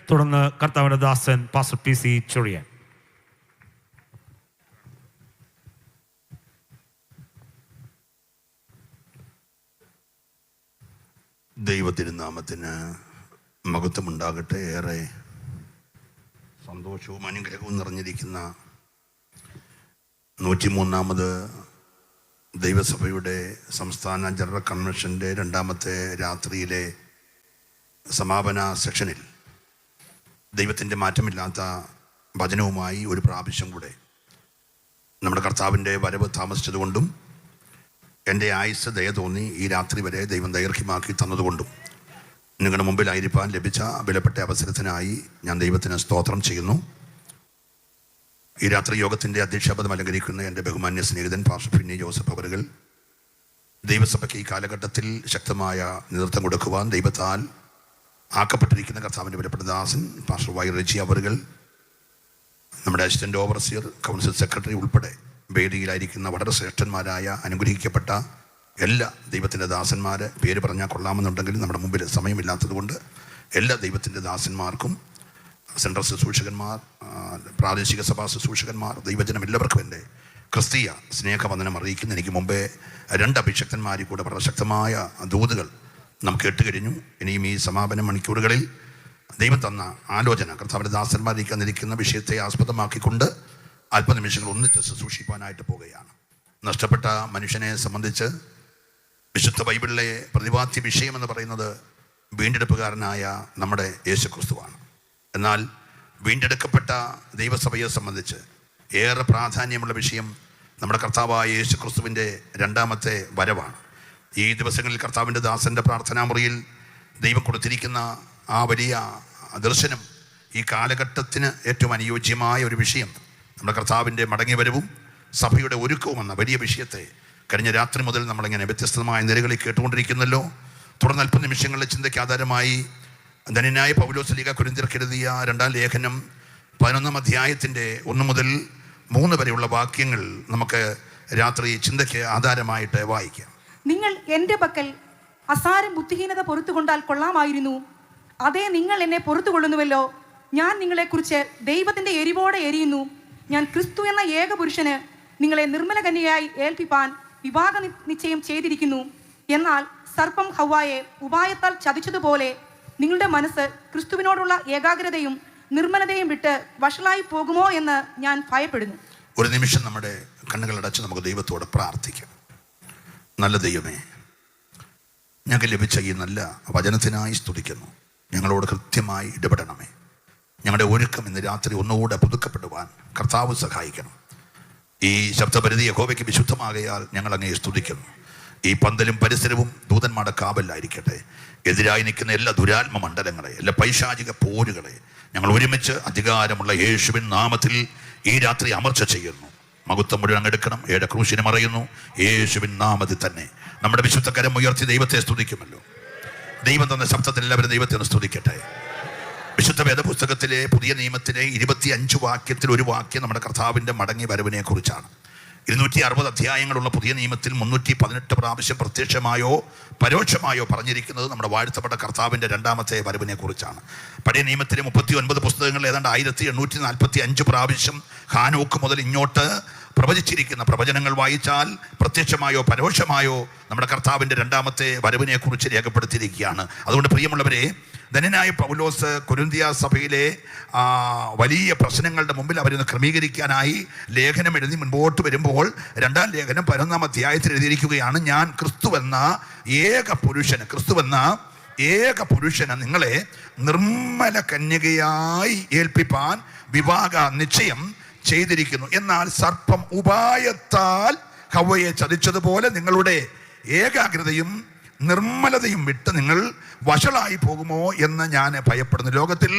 തുടർന്ന് കർത്താവിൻ്റെ ദാസൻ pastor PC ചൊറിയാൻ. ദൈവത്തിരുനാമത്തിന് മഹത്വമുണ്ടാകട്ടെ. ഏറെ സന്തോഷവും അനുഗ്രഹവും നിറഞ്ഞിരിക്കുന്ന 103ാമത് ദൈവസഭയുടെ സംസ്ഥാന ജനറൽ കൺവെൻഷൻ്റെ രണ്ടാമത്തെ രാത്രിയിലെ സമാപന സെക്ഷനിൽ ദൈവത്തിൻ്റെ മാറ്റമില്ലാത്ത വചനവുമായി ഒരു പ്രാവശ്യം കൂടെ നമ്മുടെ കർത്താവിൻ്റെ വരവ് താമസിച്ചതുകൊണ്ടും എൻ്റെ ആയുസ് ദയ തോന്നി ഈ രാത്രി വരെ ദൈവം ദൈർഘ്യമാക്കി തന്നതുകൊണ്ടും നിങ്ങളുടെ മുമ്പിലായിരിക്കാൻ ലഭിച്ച വിലപ്പെട്ട അവസരത്തിനായി ഞാൻ ദൈവത്തിന് സ്തോത്രം ചെയ്യുന്നു. ഈ രാത്രി യോഗത്തിൻ്റെ അധ്യക്ഷപദം അലങ്കരിക്കുന്ന എൻ്റെ ബഹുമാന്യ സ്നേഹിതൻ പാസ്റ്റർ ഫിന്നി ജോസഫ് അവറുകൾ, ദൈവസഭയ്ക്ക് ഈ കാലഘട്ടത്തിൽ ശക്തമായ നേതൃത്വം കൊടുക്കുവാൻ ദൈവത്താൽ ആക്കപ്പെട്ടിരിക്കുന്ന കർത്താവിൻ്റെ വിലപ്പെട്ട ദാസൻ പാസ്റ്റർ Y. റെജി അവറുകൾ, നമ്മുടെ അസിസ്റ്റൻ്റ് ഓവർസിയർ, കൗൺസിൽ സെക്രട്ടറി ഉൾപ്പെടെ വേദിയിലായിരിക്കുന്ന വളരെ ശ്രേഷ്ഠന്മാരായ അനുഗ്രഹിക്കപ്പെട്ട എല്ലാ ദൈവത്തിൻ്റെ ദാസന്മാർ, പേര് പറഞ്ഞാൽ കൊള്ളാമെന്നുണ്ടെങ്കിലും നമ്മുടെ മുമ്പിൽ സമയമില്ലാത്തതുകൊണ്ട് എല്ലാ ദൈവത്തിൻ്റെ ദാസന്മാർക്കും, സെൻട്രൽ ശുശ്രൂഷകന്മാർ, പ്രാദേശിക സഭാ ശുശ്രൂഷകന്മാർ, ദൈവജനം എല്ലാവർക്കും എൻ്റെ ക്രിസ്തീയ സ്നേഹവന്ദനം അറിയിക്കുന്ന. എനിക്ക് മുമ്പേ 2 അഭിഷക്തന്മാരിൽ കൂടെ വളരെ ശക്തമായ ദൂതുകൾ നാം കേട്ടുകഴിഞ്ഞു. ഇനിയും ഈ സമാപന മണിക്കൂറുകളിൽ ദൈവം തന്ന ആലോചന കർത്താവിൻ്റെ ദാസന്മാരിലേക്ക് തന്നിരിക്കുന്ന വിഷയത്തെ ആസ്പദമാക്കിക്കൊണ്ട് അല്പനിമിഷങ്ങൾ ഒന്നിച്ച് ശുശ്രൂഷിക്കാനായിട്ട് പോവുകയാണ്. നഷ്ടപ്പെട്ട മനുഷ്യനെ സംബന്ധിച്ച് വിശുദ്ധ ബൈബിളിലെ പ്രതിപാദ്യ വിഷയമെന്ന് പറയുന്നത് വീണ്ടെടുപ്പുകാരനായ നമ്മുടെ യേശു ക്രിസ്തുവാണ്. എന്നാൽ വീണ്ടെടുക്കപ്പെട്ട ദൈവസഭയെ സംബന്ധിച്ച് ഏറെ പ്രാധാന്യമുള്ള വിഷയം നമ്മുടെ കർത്താവായ യേശു ക്രിസ്തുവിൻ്റെ രണ്ടാമത്തെ വരവാണ്. ഈ ദിവസങ്ങളിൽ കർത്താവിൻ്റെ ദാസൻ്റെ പ്രാർത്ഥനാമുറിയിൽ ദൈവം കൊടുത്തിരിക്കുന്ന ആ വലിയ ദർശനം ഈ കാലഘട്ടത്തിന് ഏറ്റവും അനുയോജ്യമായ ഒരു വിഷയം, നമ്മുടെ കർത്താവിൻ്റെ മടങ്ങിവരവും സഭയുടെ ഒരുക്കവും എന്ന വലിയ വിഷയത്തെ കഴിഞ്ഞ രാത്രി മുതൽ നമ്മളിങ്ങനെ വ്യത്യസ്തമായ നിരകളിൽ കേട്ടുകൊണ്ടിരിക്കുന്നല്ലോ. തുടർന്ന് അല്പ നിമിഷങ്ങളിലെ ചിന്തയ്ക്ക് ആധാരമായി ധന്യനായ പൗലോസ് ലീഗ കൊരിന്ത്യർക്ക് എഴുതിയ 2-ാം ലേഖനം 11-ാം അധ്യായത്തിൻ്റെ 1 മുതൽ 3 വരെയുള്ള വാക്യങ്ങൾ നമുക്ക് രാത്രി ചിന്തയ്ക്ക് ആധാരമായിട്ട് വായിക്കാം. നിങ്ങൾ എൻ്റെ പക്കൽ അസാരം ബുദ്ധിഹീനത പൊറുത്തുകൊണ്ടാൽ കൊള്ളാമായിരുന്നു. അതേ നിങ്ങൾ എന്നെ പൊറുത്തുകൊള്ളുന്നുവല്ലോ. ഞാൻ നിങ്ങളെക്കുറിച്ച് ദൈവത്തിൻ്റെ എരിവോടെ എരിയുന്നു. ഞാൻ ക്രിസ്തു എന്ന ഏക പുരുഷന് നിങ്ങളെ നിർമ്മല കന്യകയായി ഏൽപ്പിപ്പാൻ വിവാഹ നിശ്ചയം ചെയ്തിരിക്കുന്നു. എന്നാൽ സർപ്പം ഹവ്വായെ ഉപായത്താൽ ചതിച്ചതുപോലെ നിങ്ങളുടെ മനസ്സ് ക്രിസ്തുവിനോടുള്ള ഏകാഗ്രതയും നിർമ്മലതയും വിട്ട് വഷളായി പോകുമോ എന്ന് ഞാൻ ഭയപ്പെടുന്നു. ഒരു നിമിഷം നമ്മുടെ കണ്ണുകളടച്ച് നമുക്ക് ദൈവത്തോട് പ്രാർത്ഥിക്കാം. നല്ല ദൈവമേ, ഞങ്ങൾക്ക് ലഭിച്ച ഈ നല്ല വചനത്തിനായി സ്തുതിക്കുന്നു. ഞങ്ങളോട് കൃത്യമായി ഇടപെടണമേ. ഞങ്ങളുടെ ഒരുക്കം ഇന്ന് രാത്രി ഒന്നുകൂടെ പുതുക്കപ്പെടുവാൻ കർത്താവ് സഹായിക്കണം. ഈ ശബ്ദപരിധി യഹോവയ്ക്ക് വിശുദ്ധമാകയാൽ ഞങ്ങൾ അങ്ങയെ സ്തുതിക്കുന്നു. ഈ പന്തലും പരിസരവും ദൂതന്മാരുടെ കാവലായിരിക്കട്ടെ. എതിരായി നിൽക്കുന്ന എല്ലാ ദുരാത്മ മണ്ഡലങ്ങളെ, എല്ലാ പൈശാചിക പോരുകളെ ഞങ്ങൾ ഒരുമിച്ച് അധികാരമുള്ള യേശുവിൻ നാമത്തിൽ ഈ രാത്രി അമർച്ച ചെയ്യുന്നു. മഹത്വം മുഴുവൻ അങ്ങെടുക്കണം. ഏഴ് ക്രൂശിനെ മറയുന്നു യേശുവിൻ നാമത്തിൽ തന്നെ. നമ്മുടെ വിശുദ്ധകരം ഉയർത്തി ദൈവത്തെ സ്തുതിക്കുമല്ലോ. ദൈവം തന്ന ശബ്ദത്തിൽ എല്ലാവരും ദൈവത്തെ ഒന്ന് സ്തുതിക്കട്ടെ. വിശുദ്ധ വേദപുസ്തകത്തിലെ പുതിയ നിയമത്തിലെ 25 വാക്യത്തിൽ ഒരു വാക്യം നമ്മുടെ കർത്താവിൻ്റെ മടങ്ങി വരവിനെ കുറിച്ചാണ്. 260 അധ്യായങ്ങളുള്ള പുതിയ നിയമത്തിൽ 318 പ്രാവശ്യം പ്രത്യക്ഷമായോ പരോക്ഷമായോ പറഞ്ഞിരിക്കുന്നത് നമ്മുടെ വാഴ്ത്തപ്പെട്ട കർത്താവിൻ്റെ രണ്ടാമത്തെ വരവിനെ കുറിച്ചാണ്. പഴയ നിയമത്തിലെ 39 പുസ്തകങ്ങളിൽ ഏതാണ്ട് 1845 പ്രാവശ്യം ഹാനോക്ക് മുതൽ ഇങ്ങോട്ട് പ്രവചിച്ചിരിക്കുന്ന പ്രവചനങ്ങൾ വായിച്ചാൽ പ്രത്യക്ഷമായോ പരോക്ഷമായോ നമ്മുടെ കർത്താവിൻ്റെ രണ്ടാമത്തെ വരവിനെ കുറിച്ച് രേഖപ്പെടുത്തിയിരിക്കുകയാണ്. അതുകൊണ്ട് പ്രിയമുള്ളവരെ, ധന്യനായ പൗലോസ് കൊരിന്ത്യ സഭയിലെ വലിയ പ്രശ്നങ്ങളുടെ മുമ്പിൽ അവരൊന്ന് ക്രമീകരിക്കാനായി ലേഖനം എഴുതി മുൻപോട്ട് വരുമ്പോൾ 2-ാം ലേഖനം 11-ാം അധ്യായത്തിൽ എഴുതിയിരിക്കുകയാണ്, ഞാൻ ക്രിസ്തുവെന്ന ഏക പുരുഷന് നിങ്ങളെ നിർമ്മല കന്യകയായി ഏൽപ്പിപ്പാൻ വിവാഹ നിശ്ചയം ചെയ്തിരിക്കുന്നു. എന്നാൽ സർപ്പം ഉപായത്താൽ ഹവ്വയെ ചതിച്ചതുപോലെ നിങ്ങളുടെ ഏകാഗ്രതയും നിർമ്മലതയും വിട്ട് നിങ്ങൾ വഷളായി പോകുമോ എന്ന് ഞാൻ ഭയപ്പെടുന്നു. ലോകത്തിൽ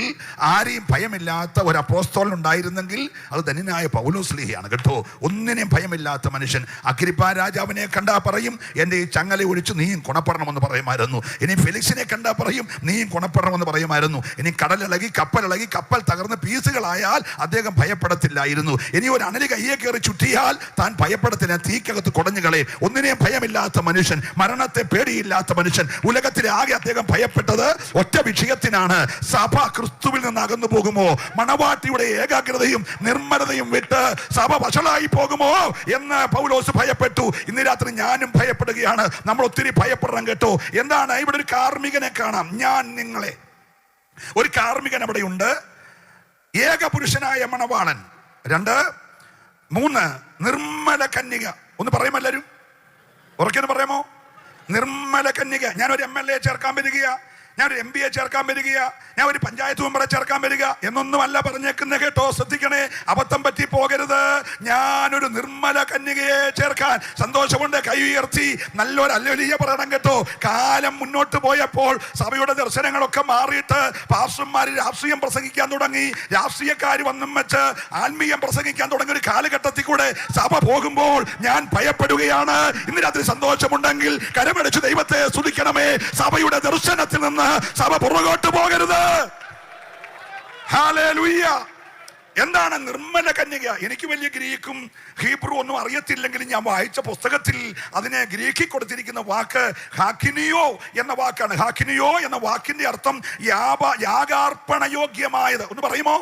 ആരെയും ഭയമില്ലാത്ത ഒരു അപ്പോസ്തലൻ ഉണ്ടായിരുന്നെങ്കിൽ അത് ധന്യനായ പൗലോസ് സ്ലീഹയാണ് കേട്ടോ. ഒന്നിനെയും ഭയമില്ലാത്ത മനുഷ്യൻ. അഗ്രിപ്പാ രാജാവിനെ കണ്ടാൽ പറയും, എൻ്റെ ഈ ചങ്ങല ഒഴിച്ച് നീയും കൊണപ്പെടണമെന്ന് പറയുമായിരുന്നു. ഇനി ഫെലിക്സിനെ കണ്ടാൽ പറയും, നീയും കൊണപ്പെടണമെന്ന് പറയുമായിരുന്നു. ഇനി കടലിളകി കപ്പൽ തകർന്ന് പീസുകളായാൽ അദ്ദേഹം ഭയപ്പെടത്തില്ലായിരുന്നു. ഇനി ഒരു അണലി കയ്യെ കയറി ചുറ്റിയാൽ താൻ ഭയപ്പെടത്തില്ല, തീക്കകത്ത് കുടഞ്ഞുകളെ. ഒന്നിനെയും ഭയമില്ലാത്ത മനുഷ്യൻ, മരണത്തെ പേടിയില്ലാത്ത ഭയമില്ലാത്ത മനുഷ്യൻ. ഉലകത്തിലെ ആകെ അദ്ദേഹം ഭയപ്പെട്ടത് ഒറ്റ വിഷയത്തിനാണ്: സഭ ക്രിസ്തുവിൽ നിന്ന് അകന്നു പോകുമോ, മണവാട്ടിയുടെ ഏകാഗ്രതയും നിർമ്മലതയും വിട്ട് സഭ വഷളായി പോകുമോ എന്ന് പൗലോസ് ഭയപ്പെട്ടു. ഇന്ന് രാത്രി ഞാനും ഭയപ്പെടുകയാണ്. നമ്മൾ ഒത്തിരി ഭയപ്പെടണം കേട്ടോ. എന്താണ്? ഇവിടെ ഒരു കാർമികനെ കാണാം. ഞാൻ നിങ്ങളെ, ഒരു കാർമികൻ അവിടെയുണ്ട്. ഏകപുരുഷനായ മണവാളൻ. 2, 3 നിർമ്മല കന്യക. ഒന്ന് പറയുമോ എല്ലാവരും? ഉറക്കെന്ന് പറയാമോ? നിർമ്മല കന്യക. ഞാനൊരു MLA ചേർക്കാൻ വരികയാ, ഞാനൊരു MBA ചേർക്കാൻ വരിക, ഞാൻ ഒരു പഞ്ചായത്ത് മെമ്പറെ ചേർക്കാൻ വരിക എന്നൊന്നുമല്ല പറഞ്ഞേക്കുന്ന കേട്ടോ. ശ്രദ്ധിക്കണേ, അബദ്ധം പറ്റി പോകരുത്. ഞാനൊരു നിർമ്മല കന്യകയെ ചേർക്കാൻ സന്തോഷമുണ്ട്. കൈ ഉയർത്തി നല്ലൊരു ഹല്ലേലൂയ പറയണം കേട്ടോ. കാലം മുന്നോട്ട് പോയപ്പോൾ സഭയുടെ ദർശനങ്ങളൊക്കെ മാറിയിട്ട് പാസ്റ്റർമാർ രാഷ്ട്രീയം പ്രസംഗിക്കാൻ തുടങ്ങി, രാഷ്ട്രീയക്കാർ വന്നും വെച്ച് ആത്മീയം പ്രസംഗിക്കാൻ തുടങ്ങിയ ഒരു കാലഘട്ടത്തിൽ കൂടെ സഭ പോകുമ്പോൾ ഞാൻ ഭയപ്പെടുകയാണ്. ഇന്ന് രാത്രി സന്തോഷമുണ്ടെങ്കിൽ കരമടിച്ച് ദൈവത്തെ സ്തുതിക്കണമേ. സഭയുടെ ദർശനത്തിൽ നിന്ന് സഭ പുറകോട്ട് പോകരുത്. ഹല്ലേലൂയ. എന്താണ് നിർമ്മല കന്യക? എനിക്ക് വലിയ ഗ്രീക്കും ഹീബ്രു ഒന്നും അറിയത്തില്ലെങ്കിലും ഞാൻ വായിച്ച പുസ്തകത്തിൽ അതിനെ ഗ്രീക്കിൽ കൊടുത്തിരിക്കുന്ന വാക്ക് ഹാക്കിനിയോ എന്ന വാക്കാണ്. ഹാക്കിനിയോ എന്ന വാക്കിന്റെ അർത്ഥം യാഗാർപ്പണയോഗ്യമായത്. ഒന്ന് പറയുമോ?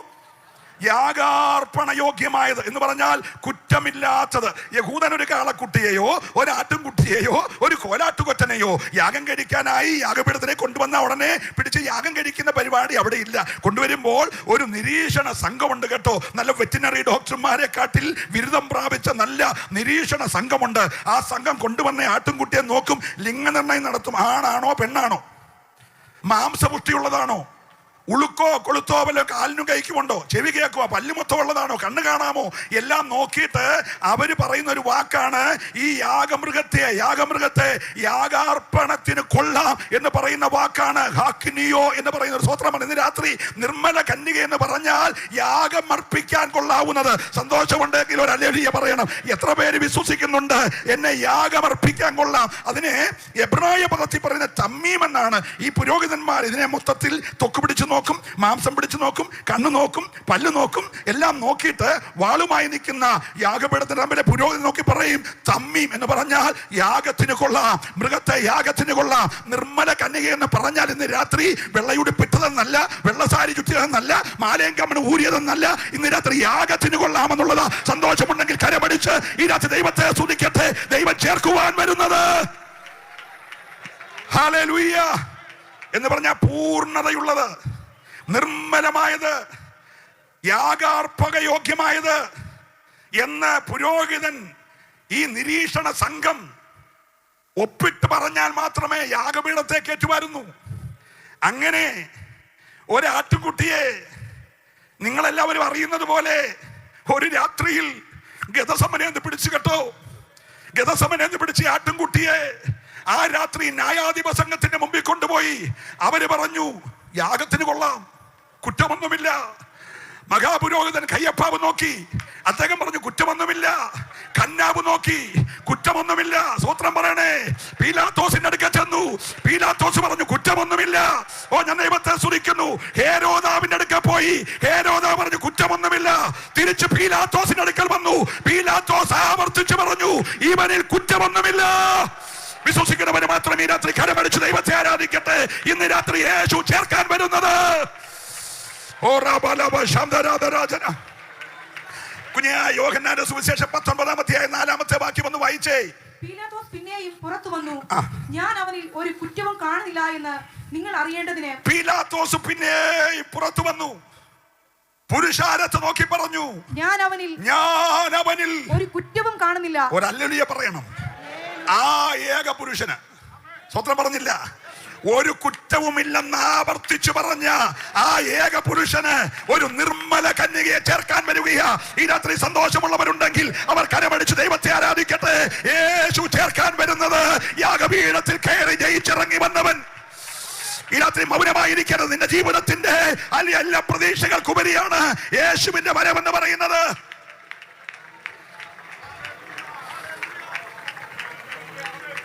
യാഗാർപ്പണയോഗ്യമായത് എന്ന് പറഞ്ഞാൽ കുറ്റമില്ലാത്തത്. യഹൂദൻ ഒരു കാളക്കുട്ടിയെയോ ഒരു ആട്ടുംകുട്ടിയെയോ ഒരു കോലാട്ടുകൊറ്റനെയോ യാഗം കഴിക്കാനായി യാഗപീഠത്തിനെ കൊണ്ടുവന്ന ഉടനെ പിടിച്ച് യാഗം കഴിക്കുന്ന പരിപാടി അവിടെ ഇല്ല. കൊണ്ടുവരുമ്പോൾ ഒരു നിരീക്ഷണ സംഘമുണ്ട് കേട്ടോ. നല്ല വെറ്റിനറി ഡോക്ടർമാരെ കാട്ടിൽ ബിരുദം പ്രാപിച്ച നല്ല നിരീക്ഷണ സംഘമുണ്ട്. ആ സംഘം കൊണ്ടുവന്ന ആട്ടുംകുട്ടിയെ നോക്കും, ലിംഗനിർണയം നടത്തും. ആണാണോ പെണ്ണാണോ, മാംസപുഷ്ടിയുള്ളതാണോ, ഉളുക്കോ കൊളുത്തോ വല്ല കാലിനും കൈക്കുമുണ്ടോ, ചെവി കേൾക്കുവോ, പല്ല് മൊത്തം ഉള്ളതാണോ, കണ്ണ് കാണാമോ, എല്ലാം നോക്കിയിട്ട് അവര് പറയുന്ന ഒരു വാക്കാണ് ഈ യാഗമൃഗത്തെ യാഗാർപ്പണത്തിന് കൊള്ളാം എന്ന് പറയുന്ന വാക്കാണ് ഹാക്കിനിയോ എന്ന് പറയുന്ന ഒരു സ്തോത്രമാണ്. ഇന്ന് രാത്രി നിർമ്മല കന്യക എന്ന് പറഞ്ഞാൽ യാഗം അർപ്പിക്കാൻ കൊള്ളാവുന്നത്. സന്തോഷമുണ്ടെങ്കിൽ ഒരു ഹല്ലേലൂയ പറയണം. എത്ര പേര് വിശ്വസിക്കുന്നുണ്ട് എന്നെ യാഗം അർപ്പിക്കാൻ കൊള്ളാം? അതിനെ എബ്രായ പദത്തിൽ പറയുന്ന തമ്മീം എന്നാണ്. ഈ പുരോഹിതന്മാർ ഇതിനെ മൊത്തത്തിൽ തൊക്ക് പിടിച്ച് നോക്കും, മാംസം പിടിച്ചു നോക്കും, കണ്ണു നോക്കും, പല്ല് നോക്കും, എല്ലാം നോക്കിയിട്ട് വാളുമായി നിൽക്കുന്ന യാഗപീഠത്തിന്റെ തമ്മിലെ പുരോഹിതൻ നോക്കി പറയും തമ്മീം എന്ന് പറഞ്ഞാൽ യാഗത്തിന് കൊള്ളാം, മൃഗത്തെ യാഗത്തിന് കൊള്ളാം. നിർമ്മല കന്യക എന്ന് പറഞ്ഞാൽ ഇന്ന് രാത്രി വെള്ളയുടുപ്പിട്ടതെന്നല്ല, വെള്ളസാരി ചുറ്റിയതെന്നല്ല, മാലയും കമ്മണ് ഊരിയതെന്നല്ല, ഇന്ന് രാത്രി യാഗത്തിന് കൊള്ളാമെന്നുള്ളതാ. സന്തോഷമുണ്ടെങ്കിൽ കരമടിച്ച് ഈ രാത്രി ദൈവത്തെ സ്തുതിക്കട്ടെ. ദൈവം ചേർക്കുവാൻ വരുന്നത് ഹല്ലേലൂയ എന്ന് പറഞ്ഞാൽ പൂർണ്ണതയുള്ളത്, നിർമ്മലമായത്, യാഗാർപ്പകയോഗ്യമായത് എന്ന് പുരോഹിതൻ ഈ നിരീക്ഷണ സംഘം ഒപ്പിട്ട് പറഞ്ഞാൽ മാത്രമേ യാഗപീഠത്തെ കയറ്റുമായിരുന്നു. അങ്ങനെ ഒരാട്ടുകുട്ടിയെ നിങ്ങളെല്ലാവരും അറിയുന്നത് പോലെ ഒരു രാത്രിയിൽ ഗതസമനെ പിടിച്ചു കേട്ടോ. ഗതസമനെ പിടിച്ച് ആട്ടുംകുട്ടിയെ ആ രാത്രി ന്യായാധിപ സംഘത്തിന്റെ മുമ്പിൽ കൊണ്ടുപോയി അവര് പറഞ്ഞു യാഗത്തിന് കൊള്ളാം, കുറ്റമൊന്നുമില്ല. മഹാപുരോഹിതൻ കയ്യപ്പാവ് നോക്കി, അദ്ദേഹം പറഞ്ഞു കുറ്റമൊന്നുമില്ല. കന്നാവ് നോക്കി, കുറ്റമൊന്നുമില്ല. സ്വത്രം പറയണേ. പീലാത്തോസിന്റെ അടുക്കൽ ചെന്നു, പീലാത്തോസ് പറഞ്ഞു കുറ്റമൊന്നുമില്ല. ഓ, ഞാൻ ദൈവത്തെ സ്തുതിക്കുന്നു. ഹേരോദാവിന്റെ അടുക്കൽ പോയി, ഹേരോദാവ് പറഞ്ഞു കുറ്റമൊന്നുമില്ല. തിരിച്ച് പീലാത്തോസിന്റെ അടുക്കൽ വന്നു, പീലാത്തോസ് ആവർത്തിച്ചു പറഞ്ഞു ഇവനിൽ കുറ്റമൊന്നുമില്ല. വിശ്വസിക്കുന്നവര് മാത്രം ഈ രാത്രി കരമടിച്ച് ദൈവത്തെ ആരാധിക്കട്ടെ. ഇന്ന് രാത്രി യേശു ചേർക്കാൻ വരുന്നത്. കുഞ്ഞായ യോഹന്നാന്റെ സുവിശേഷം 19-ാം അധ്യായം 4-ാമത്തെ വാക്യം ഒന്ന് വായിച്ചേ. പീലാത്തോസ് പിന്നെയും പുറത്തു വന്നു, ഞാൻ അവനിൽ ഒരു കുറ്റവും കാണുന്നില്ല എന്ന് നിങ്ങൾ അറിയേണ്ടതിന്. പീലാത്തോസ് പിന്നെയും പുറത്തു വന്നു, പുരുഷാരത്തെ നോക്കി പറഞ്ഞു ഞാൻ അവനിൽ ഒരു കുറ്റവും കാണുന്നില്ല. ഒരു ഹല്ലേലൂയ പറയണം. ആ ഏക പുരുഷന് സ്വത്രം പറഞ്ഞില്ല, ഒരു കുറ്റവുമില്ലെന്ന് ആവർത്തിച്ചു പറഞ്ഞ ആ ഏക പുരുഷന് ഒരു നിർമ്മല കന്യകയെ ചേർക്കാൻ വരികയാ. ഈ രാത്രി സന്തോഷമുള്ളവരുണ്ടെങ്കിൽ അവർ കരമടിച്ച് ദൈവത്തെ ആരാധിക്കട്ടെ. യേശു ചേർക്കാൻ വരുന്നത് യാഗപീഠത്തിൽ കയറി ജയിച്ചിറങ്ങി വന്നവൻ. ഈ രാത്രി മൗനമായിരിക്കരുത്. നിന്റെ ജീവിതത്തിന്റെ എല്ലാ പ്രതീക്ഷകൾക്കുപരിയാണ് യേശുവിന്റെ വരവെന്ന് പറയുന്നത്.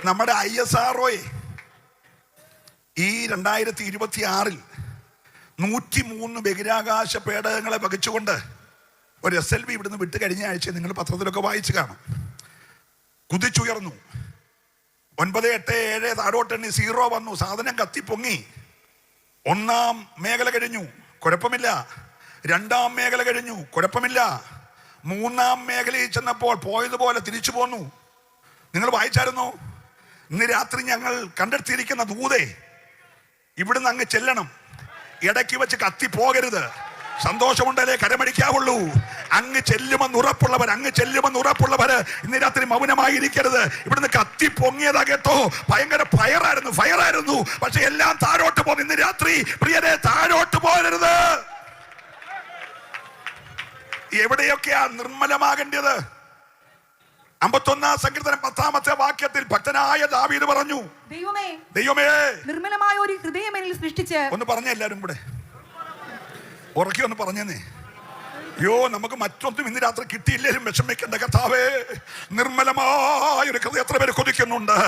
നമ്മുടെ ISRO ഈ 2026 103 ബഹിരാകാശ പേടകങ്ങളെ വഹിച്ചുകൊണ്ട് ഒരു SLV ഇവിടുന്ന് വിട്ട് കഴിഞ്ഞ ആഴ്ച നിങ്ങൾ പത്രത്തിലൊക്കെ വായിച്ചു കാണും. കുതിച്ചുയർന്നു. 9, 8, 7 താഴോട്ടെണ്ണി 0 വന്നു. സാധനം കത്തിപ്പൊങ്ങി. 1-ാം മേഖല കഴിഞ്ഞു, കുഴപ്പമില്ല. 2-ാം മേഖല കഴിഞ്ഞു, കുഴപ്പമില്ല. 3-ാം മേഖലയിൽ ചെന്നപ്പോൾ പോയതുപോലെ തിരിച്ചു പോന്നു. നിങ്ങൾ വായിച്ചായിരുന്നു? ഇന്ന് രാത്രി ഞങ്ങൾ കണ്ടെത്തിയിരിക്കുന്ന ദൂതേ, ഇവിടുന്ന് അങ്ങ് ചെല്ലണം. ഇടയ്ക്ക് വെച്ച് കത്തിപ്പോകരുത്. സന്തോഷമുണ്ടല്ലേ കരമടിക്കാവുള്ളൂ. അങ്ങ് ചെല്ലുമെന്ന് ഉറപ്പുള്ളവർ ഇന്ന് രാത്രി മൗനമായിരിക്കരുത്. ഇവിടുന്ന് കത്തി പൊങ്ങിയതാ കേട്ടോ. ഭയങ്കര ഫയറായിരുന്നു. പക്ഷെ എല്ലാം താഴോട്ട് പോകുന്നു. ഇന്ന് രാത്രി പ്രിയരെ താഴോട്ട് പോകരുത്. എവിടെയൊക്കെയാ നിർമ്മലമാകേണ്ടത്? 51-ാം സങ്കീർത്തനം 10-ാമത്തെ വാക്യത്തിൽ ഭക്തനായ ദാവീദ് പറഞ്ഞു, ദൈവമേ നിർമ്മലമായ ഒരു ഹൃദയം എന്നിൽ സൃഷ്ടിച്ച്. ഒന്ന് പറഞ്ഞേ എല്ലാവരും കൂടെ, ഉറക്കി ഒന്ന് പറഞ്ഞേ. യോ, നമുക്ക് മറ്റൊന്നും ഇന്ന് രാത്രി കിട്ടിയില്ലേലും വിഷമിക്കേണ്ട. കർത്താവേ, നിർമ്മലമായ ഒരു ഹൃദയം എത്ര പേര് കൊതിക്കുന്നുണ്ട്.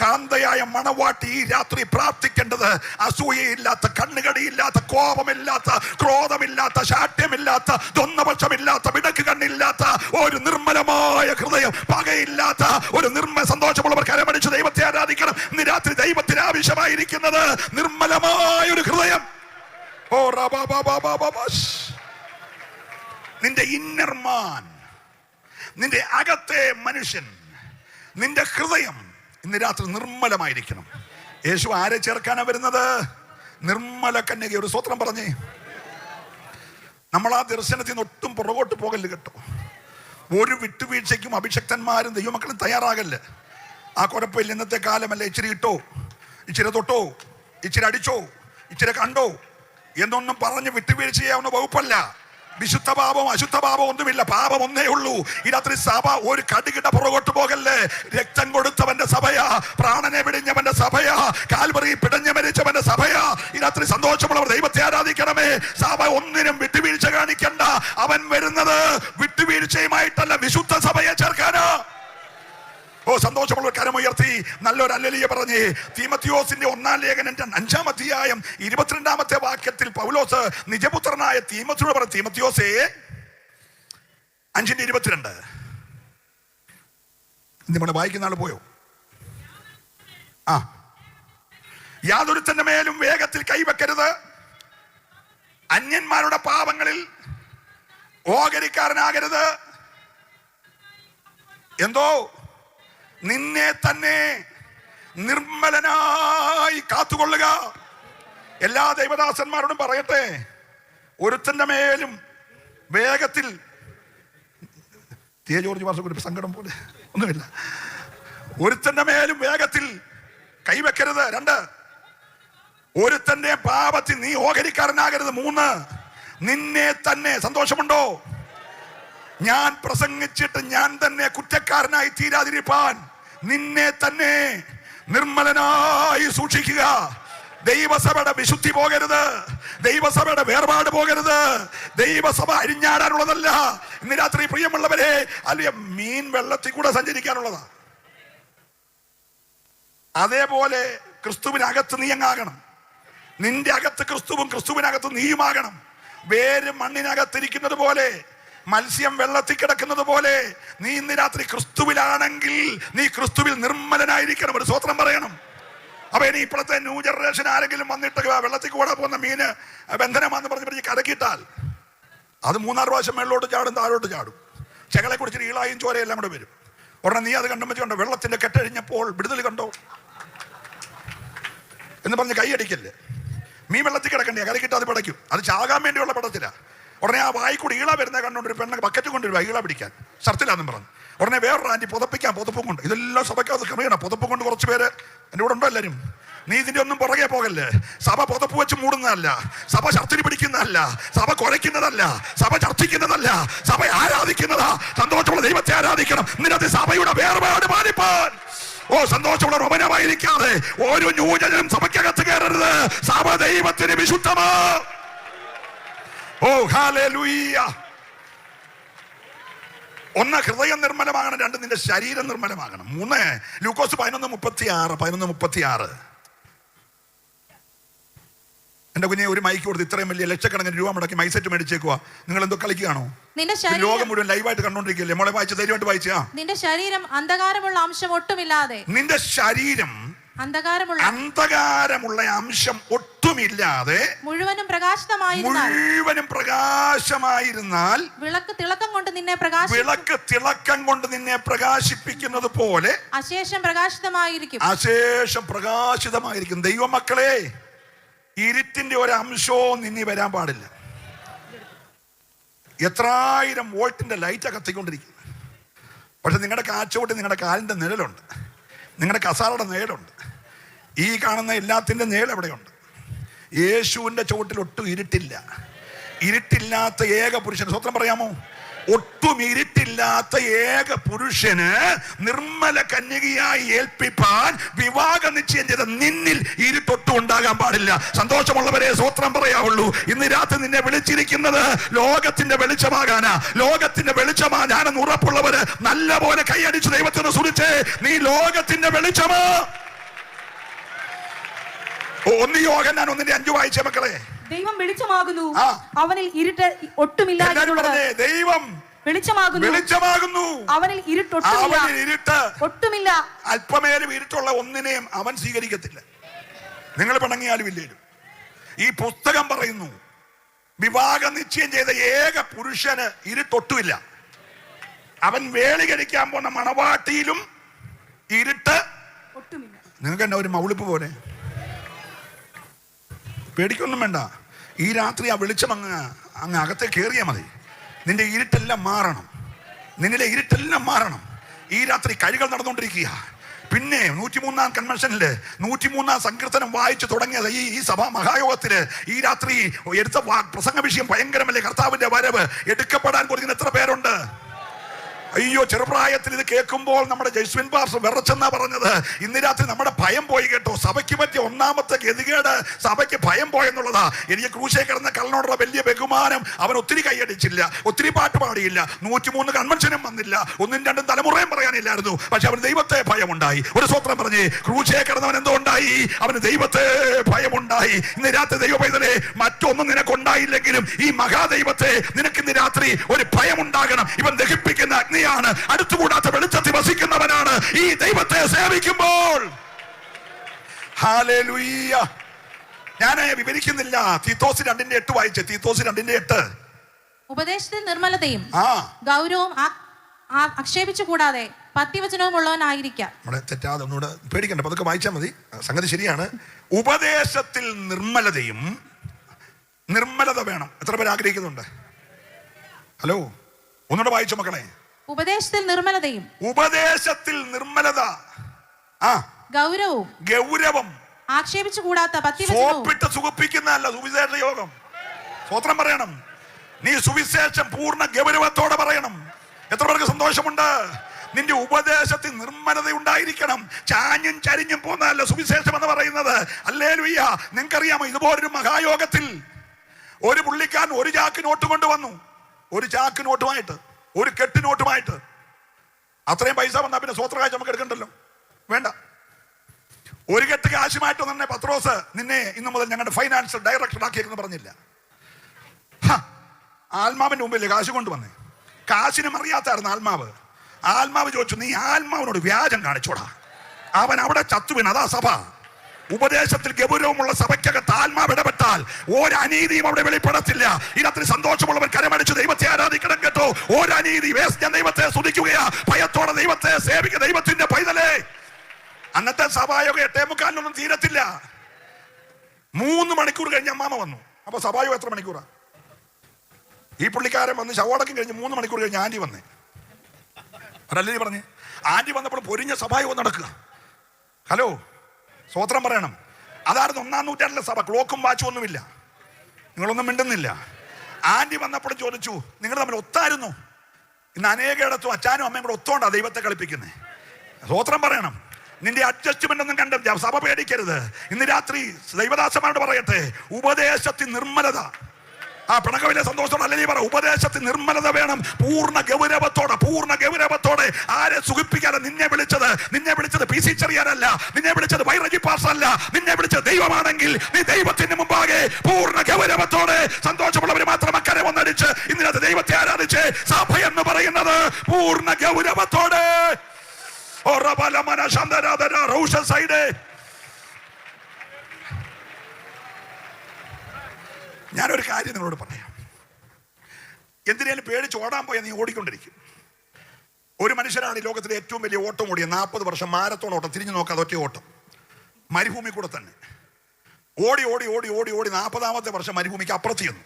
കാന്തയായ മണവാട്ടി ഈ രാത്രി പ്രാർത്ഥിക്കേണ്ടത് അസൂയയില്ലാത്ത, കണ്ണുകടിയില്ലാത്ത, കോപമില്ലാത്ത, ക്രോധമില്ലാത്ത, ശാഠ്യമില്ലാത്ത, ദ്വന്ദ്വപക്ഷമില്ലാത്ത, വിടക്ക് കണ്ണില്ലാത്ത ഒരു നിർമ്മലമായ ഹൃദയം, പകയില്ലാത്ത ഒരു സന്തോഷമുള്ളവർ കരമടിച്ച് ദൈവത്തെ ആരാധിക്കണം. ഇന്ന് രാത്രി ദൈവത്തിന് ആവശ്യമായിരിക്കുന്നത് നിർമ്മലമായ ഒരു ഹൃദയം. ഓ നിന്റെ ഇന്നർ മാൻ, നിന്റെ അകത്തെ മനുഷ്യൻ, നിന്റെ ഹൃദയം ഇന്ന് രാത്രി നിർമ്മലമായിരിക്കണം. യേശു ആരെ ചേർക്കാനാ വരുന്നത്? നിർമ്മല കന്യക. ഒരു സ്വത്രം പറഞ്ഞേ. നമ്മൾ ആ ദർശനത്തിൽ നിന്ന് ഒട്ടും പുറകോട്ട് പോകല്ല് കേട്ടോ. ഒരു വിട്ടുവീഴ്ചയ്ക്കും അഭിഷക്തന്മാരും ദൈവമക്കളും തയ്യാറാകല്ല്. ആ കുഴപ്പമില്ല, ഇന്നത്തെ കാലമല്ല. ഇച്ചിരി ഇട്ടോ, ഇച്ചിരി തൊട്ടോ, ഇച്ചിരി അടിച്ചോ, ഇച്ചിരി കണ്ടോ എന്നൊന്നും പറഞ്ഞ് വിട്ടുവീഴ്ച ചെയ്യാവുന്ന വകുപ്പല്ല. വിശുദ്ധ പാപം അശുദ്ധ പാപം ഒന്നുമില്ല, പാപം ഒന്നേ ഉള്ളൂ. ഈ രാത്രി സഭ ഒരു കടുകിട പുറകോട്ട് പോകല്ലേ. രക്തം കൊടുത്തവന്റെ സഭയാ, പ്രാണനെ പിടിഞ്ഞവന്റെ സഭയാ, കാൽവറി പിടഞ്ഞു മരിച്ചവന്റെ സഭയാ. ഈ രാത്രി സന്തോഷമുള്ളവർ ദൈവത്തെ ആരാധിക്കണമേ. സഭ ഒന്നിനും വിട്ടുവീഴ്ച കാണിക്കണ്ട. അവൻ വരുന്നത് വിട്ടുവീഴ്ചയുമായിട്ടല്ല, വിശുദ്ധ സഭയെ ചേർക്കാനാ. ഓ, സന്തോഷമുള്ള കരമുയർത്തി നല്ലൊരു ഹല്ലേലൂയ പറഞ്ഞേ. തീമോഥെയോസിന്റെ 1-ാം ലേഖനം 5-ാം അധ്യായം 22-ാമത്തെ വാക്യത്തിൽ പൗലോസ് നിജപുത്രനായ തീമോഥെയോസിനോട് പറഞ്ഞു, തീമോഥെയോസേ, 5:22 നമ്മൾ വായിക്കുന്ന ആൾ പോയോ? യാതൊരുത്തന്റെ മേലും വേഗത്തിൽ കൈവെക്കരുത്, അന്യന്മാരുടെ പാപങ്ങളിൽ ഓഹരിക്കാരനാകരുത്. എന്തോ നിന്നെ തന്നെ നിർമ്മലനായി കാത്തുകൊള്ളുക. എല്ലാ ദൈവദാസന്മാരോടും പറയട്ടെ, ഒരുത്തന്റെ മേലും വേഗത്തിൽ, ജോർജ് വാസുവിന്റെ സങ്കടം പോലെ ഒന്നുമില്ല, ഒരുത്തന്റെ മേലും വേഗത്തിൽ കൈവെക്കരുത്. 2, ഒരുത്തന്റെ പാപത്തിൽ നീ ഓഹരിക്കാരനാകരുത്. 3, നിന്നെ തന്നെ, സന്തോഷമുണ്ടോ? ഞാൻ പ്രസംഗിച്ചിട്ട് ഞാൻ തന്നെ കുറ്റക്കാരനായി തീരാതിരിപ്പാൻ നിന്നെ തന്നെ നിർമ്മലനായി സൂക്ഷിക്കുക. ദൈവസഭയുടെ വിശുദ്ധി പോകരുത്, ദൈവസഭയുടെ വേർപാട് പോകരുത്. ദൈവസഭ അരിഞ്ഞാടാനുള്ളതല്ല. ഇന്ന് രാത്രി പ്രിയമുള്ളവരെ, അല്ലെ മീൻ വെള്ളത്തിൽ കൂടെ സഞ്ചരിക്കാനുള്ളതാ. അതേപോലെ ക്രിസ്തുവിനകത്ത് നീ അങ്ങാകണം. നിന്റെ അകത്ത് ക്രിസ്തുവും ക്രിസ്തുവിനകത്ത് നീയുമാകണം. വേര് മണ്ണിനകത്തിരിക്കുന്നത് പോലെ, മത്സ്യം വെള്ളത്തിൽ കിടക്കുന്നത് പോലെ നീ ഇന്ന് രാത്രി ക്രിസ്തുവിലാണെങ്കിൽ നീ ക്രിസ്തുവിൽ നിർമ്മലനായിരിക്കണം. ഒരു സ്വത്രം പറയണം. അപ്പൊ ഇനി ഇപ്പോഴത്തെ ന്യൂ ജനറേഷൻ ആരെങ്കിലും വന്നിട്ട് വെള്ളത്തിൽ കൂടെ പോകുന്ന മീന് ബന്ധനമാന്ന് പറഞ്ഞ് കരക്കിട്ടാൽ അത് 3-6 പ്രാവശ്യം മേളിലോട്ട് ചാടും, താഴോട്ട് ചാടും. ചെകളെ കുടിച്ചിട്ട് ഈളായും ചോരയെല്ലാം കൂടെ വരും. ഉടനെ നീ അത് കണ്ടുമ്പോ വെള്ളത്തിന്റെ കെട്ടഴിഞ്ഞപ്പോൾ വിടുതൽ കണ്ടോ എന്ന് പറഞ്ഞ് കൈയടിക്കല്ലേ. മീൻ വെള്ളത്തിൽ കിടക്കണ്ടേ, കരക്കിട്ട് അത് പിടയ്ക്കും. അത് ചാകാൻ വേണ്ടിയുള്ള പടത്തില. ഉടനെ ആ വായിക്കൂടി ഈള വരുന്ന കണ്ടോണ്ട് ഒരു പെണ്ണ ബക്കറ്റ് കൊണ്ടുവരുക ഈള പിടിക്കാൻ, ഷർത്തിലാന്നും പറഞ്ഞു. ഉടനെ വേറൊരു ആൻറ്റി പുതപ്പിക്കാൻ പുതപ്പും കൊണ്ട്. ഇതെല്ലാം സഭയ്ക്കകത്ത് ക്രമീണം. പുതപ്പ് കൊണ്ട് കുറച്ച് പേര് എൻ്റെ കൂടെ ഉണ്ടോ എല്ലാവരും? നീ ഇതിന്റെ ഒന്നും പുറകെ പോകല്ലേ. സഭ പുതപ്പ് വെച്ച് മൂടുന്നതല്ല, സഭ ഷർത്തിന് പിടിക്കുന്നതല്ല, സഭ കുരയ്ക്കുന്നതല്ല, സഭ ചർച്ചിക്കുന്നതല്ല, സഭ ആരാധിക്കുന്നതാ. സന്തോഷമുള്ള ദൈവത്തെ ആരാധിക്കണം. നിന്നത്തെ സഭയുടെ വേർപാട് പാലിപ്പാൻ. ഓ, സന്തോഷമുള്ള റോമനമായിരിക്കാതെ ഒരു ന്യൂജനും സഭയ്ക്കകത്ത് കയറരുത്. സഭ ദൈവത്തിന് വിശുദ്ധമാ. ഓ, ഹല്ലേലൂയ. 1, ഹൃദയം നിർമ്മലമാകണം. 2, നിന്റെ ശരീരം നിർമ്മലമാകണം. 3, ലൂക്കോസ് 11:36. എന്റെ കുഞ്ഞെ ഒരു മൈക്ക് കൊടുത്ത് ഇത്രയും വലിയ ലക്ഷക്കണക്കിന് രൂപ മുടക്കി മൈസെറ്റ് മേടിച്ചേക്കുക. നിങ്ങൾ എന്തോ കളിക്കുകയാണോ? ലോകം മുഴുവൻ ലൈവായിട്ട് കണ്ടോണ്ടിരിക്കുകയല്ലേ? മോളെ വായിച്ച് ധൈര്യമായിട്ട് വായിച്ചാ. നിന്റെ ശരീരം അന്ധകാരമുള്ള അംശം ഒട്ടുമില്ലാതെ, നിന്റെ ശരീരം അന്ധകാരമുള്ള അംശം ഒട്ടുമില്ലാതെ മുഴുവനും പ്രകാശമായിരുന്നാൽ വിളക്ക് തിളക്കം കൊണ്ട് നിന്നെ പ്രകാശിപ്പിക്കുന്നത് പോലെ അശേഷം പ്രകാശിതമായിരിക്കും. ദൈവമക്കളെ, ഇരുട്ടിന്റെ ഒരു അംശവും നിന്നി വരാൻ പാടില്ല. എത്രായിരം വോൾട്ടിന്റെ ലൈറ്റാ കത്തിക്കൊണ്ടിരിക്കുന്നത്. പക്ഷെ നിങ്ങളുടെ കാച്ചോട്ട് നിങ്ങളുടെ കാലിന്റെ നിഴലുണ്ട്, നിങ്ങളുടെ കസാറയുടെ നിഴലുണ്ട്. ഈ കാണുന്ന എല്ലാത്തിൻ്റെ നിഴൽ എവിടെയുണ്ട്? യേശുവിൻ്റെ ചുവട്ടിൽ ഒട്ടും ഇരുട്ടില്ല. ഇരുട്ടില്ലാത്ത ഏക പുരുഷന് സ്വത്രം പറയാമോ? ഒട്ടും ഇരുട്ടില്ലാത്ത ഏക പുരുഷന് നിർമ്മല കന്യകയായി ഏൽപ്പിപ്പാൻ വിവാഹ നിശ്ചയം ചെയ്ത നിന്നിൽ ഇരുട്ടൊട്ടും ഉണ്ടാകാൻ പാടില്ല. സന്തോഷമുള്ളവരെ സ്വത്രം പറയാവുള്ളൂ. ഇന്ന് രാത്രി നിന്നെ വിളിച്ചിരിക്കുന്നത് ലോകത്തിന്റെ വെളിച്ചമാകാനാ. ലോകത്തിന്റെ വെളിച്ചമാ ഞാനെന്ന് ഉറപ്പുള്ളവര് നല്ല പോലെ കൈയടിച്ച് ദൈവത്തിന് സ്തുതിച്ചേ. നീ ലോകത്തിന്റെ വെളിച്ചമാ. 1 യോഹന്നാൻ 1:5 വായിച്ച മക്കളെ. ദൈവം വെളിച്ചമാകുന്നു, അവനിൽ ഇരുട്ട് ഒട്ടുമില്ല. ദൈവം വെളിച്ചമാകുന്നു, അവനിൽ ഇരുട്ട് ഒട്ടുമില്ല. അല്പമേലും ഇരുട്ടുള്ള ഒന്നിനെയും അവൻ സ്വീകരിക്കത്തില്ല. നിങ്ങൾ പിണങ്ങിയാലും ഇല്ലേലും. ഈ പുസ്തകം പറയുന്നു, വിവാഹ നിശ്ചയം ചെയ്ത ഏക പുരുഷന് ഇരുട്ടൊട്ടുമില്ല. അവൻ വേളി കഴിക്കാൻ പോകുന്ന മണവാട്ടിയിലും ഇരുട്ട് ഒട്ടുമില്ല. നിങ്ങൾക്ക് എന്നാ ഒരു മൗളിപ്പ് പോലെ? പേടിക്കൊന്നും വേണ്ട. ഈ രാത്രി ആ വെളിച്ചം അങ്ങ് അകത്തെ കയറിയാൽ മതി. നിന്റെ ഇരുട്ടെല്ലാം മാറണം. നിന്നിലെ ഇരുട്ടെല്ലാം മാറണം. ഈ രാത്രി കഴികൾ നടന്നുകൊണ്ടിരിക്കുക. പിന്നെ 103-ാം കൺവെൻഷനില് 103-ാം സങ്കീർത്തനം വായിച്ചു തുടങ്ങിയത് ഈ സഭാ മഹായോഗത്തില് ഈ രാത്രി എടുത്ത പ്രസംഗ വിഷയം ഭയങ്കരമല്ലേ? കർത്താവിന്റെ വരവ്. എടുക്കപ്പെടാൻ കൊടുക്കുന്ന എത്ര പേരുണ്ട്? അയ്യോ, ചെറുപ്രായത്തിൽ ഇത് കേൾക്കുമ്പോൾ നമ്മുടെ ജയ്സ്വിൻ പാസ്റ്റർ വിറച്ചെന്നാ പറഞ്ഞത്. ഇന്ന് രാത്രി നമ്മുടെ ഭയം പോയി കേട്ടോ. സഭയ്ക്ക് പറ്റിയ ഒന്നാമത്തെ ഗതികേട് സഭയ്ക്ക് ഭയം പോയെന്നുള്ളതാ. എനിക്ക് ക്രൂശേ കിടന്ന കള്ളനോടുള്ള വലിയ ബഹുമാനം. അവൻ ഒത്തിരി കൈയടിച്ചില്ല, ഒത്തിരി പാട്ട് പാടിയില്ല, 103 കൺവെൻഷനും വന്നില്ല, 1ഉം 2ഉം തലമുറയും പറയാനില്ലായിരുന്നു. പക്ഷെ അവന് ദൈവത്തെ ഭയമുണ്ടായി. ഒരു സ്വത്രം പറഞ്ഞ്, ക്രൂശേ കിടന്നവൻ എന്തോ ഉണ്ടായി? അവന് ദൈവത്തെ ഭയമുണ്ടായി. ഇന്ന് രാത്രി ദൈവ പൈതലേ, മറ്റൊന്നും നിനക്കുണ്ടായില്ലെങ്കിലും ഈ മഹാദൈവത്തെ നിനക്ക് ഇന്ന് രാത്രി ഒരു ഭയമുണ്ടാകണം. ഇവൻ ദഹിപ്പിക്കുന്ന അഗ്നിയാണ്, അടുത്തുകൂടാത്ത വെളിച്ചത്തിൽ വസിക്കുന്നവനാണ്. ഈ ദൈവത്തെ സേവിക്കുമ്പോൾ ഹല്ലേലൂയ. ഞാൻ വിവരിക്കുന്നില്ല. തീത്തോസ് 2:8 വായിച്ചേ. തീത്തോസ് 2:8. ഉപദേശത്തിൽ നിർമ്മലതയും ഗൗരവവും ആക്ഷേപിച്ചു കൂടാതെ പത്യവചനവും ഉള്ളവനായിരിക്കാം. നമ്മളെ തെറ്റാതെ ഒന്നുകൂടെ പേടിക്കണ്ട, അതൊക്കെ വായിച്ചാൽ മതി. സംഗതി ശരിയാണ്. ഉപദേശത്തിൽ നിർമ്മലത വേണം. എത്ര പേര് ആഗ്രഹിക്കുന്നുണ്ട്? ഹലോ, ഒന്നുകൂടെ വായിച്ചോ മക്കളെ. ഉപദേശത്തിൽ നിർമ്മലത, ഗൗരവം, ആക്ഷേപിച്ചു കൂടാത്ത സോപ്പിട്ട് സുഖിപ്പിക്കുന്നതല്ല സുവിശേഷ യോഗം. സ്വത്രം പറയണം. നീ സുവിശേഷം പൂർണ്ണ ഗൗരവത്തോടെ പറയണം. എത്ര പേർക്ക് സന്തോഷമുണ്ട്? നിന്റെ ഉപദേശത്തിൽ നിർമ്മലത ഉണ്ടായിരിക്കണം. ചാഞ്ഞും ചരിഞ്ഞും പോകുന്നതല്ല സുവിശേഷം എന്ന് പറയുന്നത്. ഹല്ലേലൂയ. നിങ്ങൾക്കറിയാമോ, ഇതുപോലൊരു മഹായോഗത്തിൽ ഒരു പുള്ളിക്കാരൻ ഒരു ചാക്ക് നോട്ട് കൊണ്ടുവന്നു. ഒരു ചാക്ക് നോട്ടുമായിട്ട്, ഒരു കെട്ട് നോട്ടുമായിട്ട്. അത്രയും പൈസ വന്നാൽ പിന്നെ സ്വത്രകാഴ്ച നമുക്ക് എടുക്കണ്ടല്ലോ, വേണ്ട. ഒരു കെട്ട് കാശുമായിട്ട് തന്നെ പത്രോസ് നിന്നെ ഇന്നു മുതൽ ഞങ്ങളുടെ ഫൈനാൻഷ്യൽ ഡയറക്ടർ ആക്കിയെന്ന് പറഞ്ഞില്ല. ആത്മാവിന്റെ മുമ്പിൽ കാശ് കൊണ്ടുവന്നേ. കാശിനും അറിയാത്തായിരുന്നു ആത്മാവ്. ആത്മാവ് ചോദിച്ചു, നീ ആത്മാവിനോട് വ്യാജം കാണിച്ചോടാ. അവൻ അവിടെ ചത്തുവീണ. അതാ സഭ. ഉപദേശത്തിൽ ഗൗരവമുള്ള സഭയ്ക്കകത്ത് ആത്മാവ് ഇടപെട്ടാൽ ഒരനീതിയും അവിടെ വെളിപ്പെടത്തില്ല. ഇതിനകത്ത് സന്തോഷമുള്ളവർ കരമടിച്ച് ദൈവത്തെ ആരാധിക്കണം കേട്ടോ. ഒരനീതി ഞാൻ ദൈവത്തെ സ്തുതിക്കുകയാ. ഭയത്തോടെ ദൈവത്തെ സേവിക്കുക. ദൈവത്തിന്റെ പൈതലേ, അന്നത്തെ സഭായോഗം 8:45 തീരത്തില്ല. 3 മണിക്കൂർ കഴിഞ്ഞ് അമ്മാമ വന്നു. അപ്പൊ സഭായോഗം എത്ര മണിക്കൂറാ? ഈ പുള്ളിക്കാരൻ വന്ന് ശവോടക്കം കഴിഞ്ഞ് 3 മണിക്കൂർ കഴിഞ്ഞ് ആന്റി വന്നേ. ഒരല്ലേ പറഞ്ഞ് ആന്റി വന്നപ്പോൾ പൊരിഞ്ഞ സഭായോഗം നടക്കുക. ഹലോ, സ്വത്രം പറയണം. അതായിരുന്നു 1-ാം നൂറ്റാണ്ടിലെ സഭ. ക്ലോക്കും വാച്ചും ഒന്നുമില്ല. നിങ്ങളൊന്നും മിണ്ടുന്നില്ല. ആന്റി വന്നപ്പോൾ ചോദിച്ചു, നിങ്ങൾ തമ്മിൽ ഒത്തായിരുന്നു? ഇന്ന് അനേകയിടത്തും അച്ഛനും അമ്മയും കൂടെ ഒത്തോണ്ടാ ദൈവത്തെ കളിപ്പിക്കുന്നത്. സ്വത്രം പറയണം. നിന്റെ അഡ്ജസ്റ്റ്മെന്റ് ഒന്നും കണ്ട സഭ പേടിക്കരുത്. ഇന്ന് രാത്രി ദൈവദാസന്മാരോട് പറയട്ടെ, ഉപദേശത്തിൽ നിർമ്മലത. ആ പിണക്കമില്ല സന്തോഷത്തോടെ അല്ലെങ്കിൽ പറ. ഉപദേശത്തിൽ നിർമ്മലത വേണം, പൂർണ്ണ ഗൗരവത്തോടെ. ആരെ സുഖിപ്പിക്കാതെ നിന്നെ വിളിച്ചത് PC ചെറിയാനല്ല, നിന്നെ വിളിച്ചത് വൈറജി പാസ് അല്ല, നിന്നെ വിളിച്ചത് ദൈവമാണെങ്കിൽ നീ ദൈവത്തിന് മുമ്പാകെ പൂർണ്ണ ഗൗരവത്തോടെ സന്തോഷമുള്ളവർ മാത്രം അക്കരെ വന്നടിച്ച് ഇന്നത്തെ ദൈവത്തെ ആരാധിച്ച് സഭ എന്ന് പറയുന്നത് പൂർണ്ണ ഗൗരവത്തോടെ. ഞാനൊരു കാര്യം നിങ്ങളോട് പറയാം. എന്തിനേലും പേടിച്ച് ഓടാൻ പോയാൽ നീ ഓടിക്കൊണ്ടിരിക്കും. ഒരു മനുഷ്യനാണ് ഈ ലോകത്തിലെ ഏറ്റവും വലിയ ഓട്ടം ഓടിയ 40 വർഷം മാരത്തോൺ ഓട്ടം, തിരിഞ്ഞു നോക്കാതെ ഒറ്റ ഓട്ടം, മരുഭൂമി കൂടെ തന്നെ ഓടി 40ാമത്തെ വർഷം മരുഭൂമിക്ക് അപ്പുറത്ത് ചെന്നു.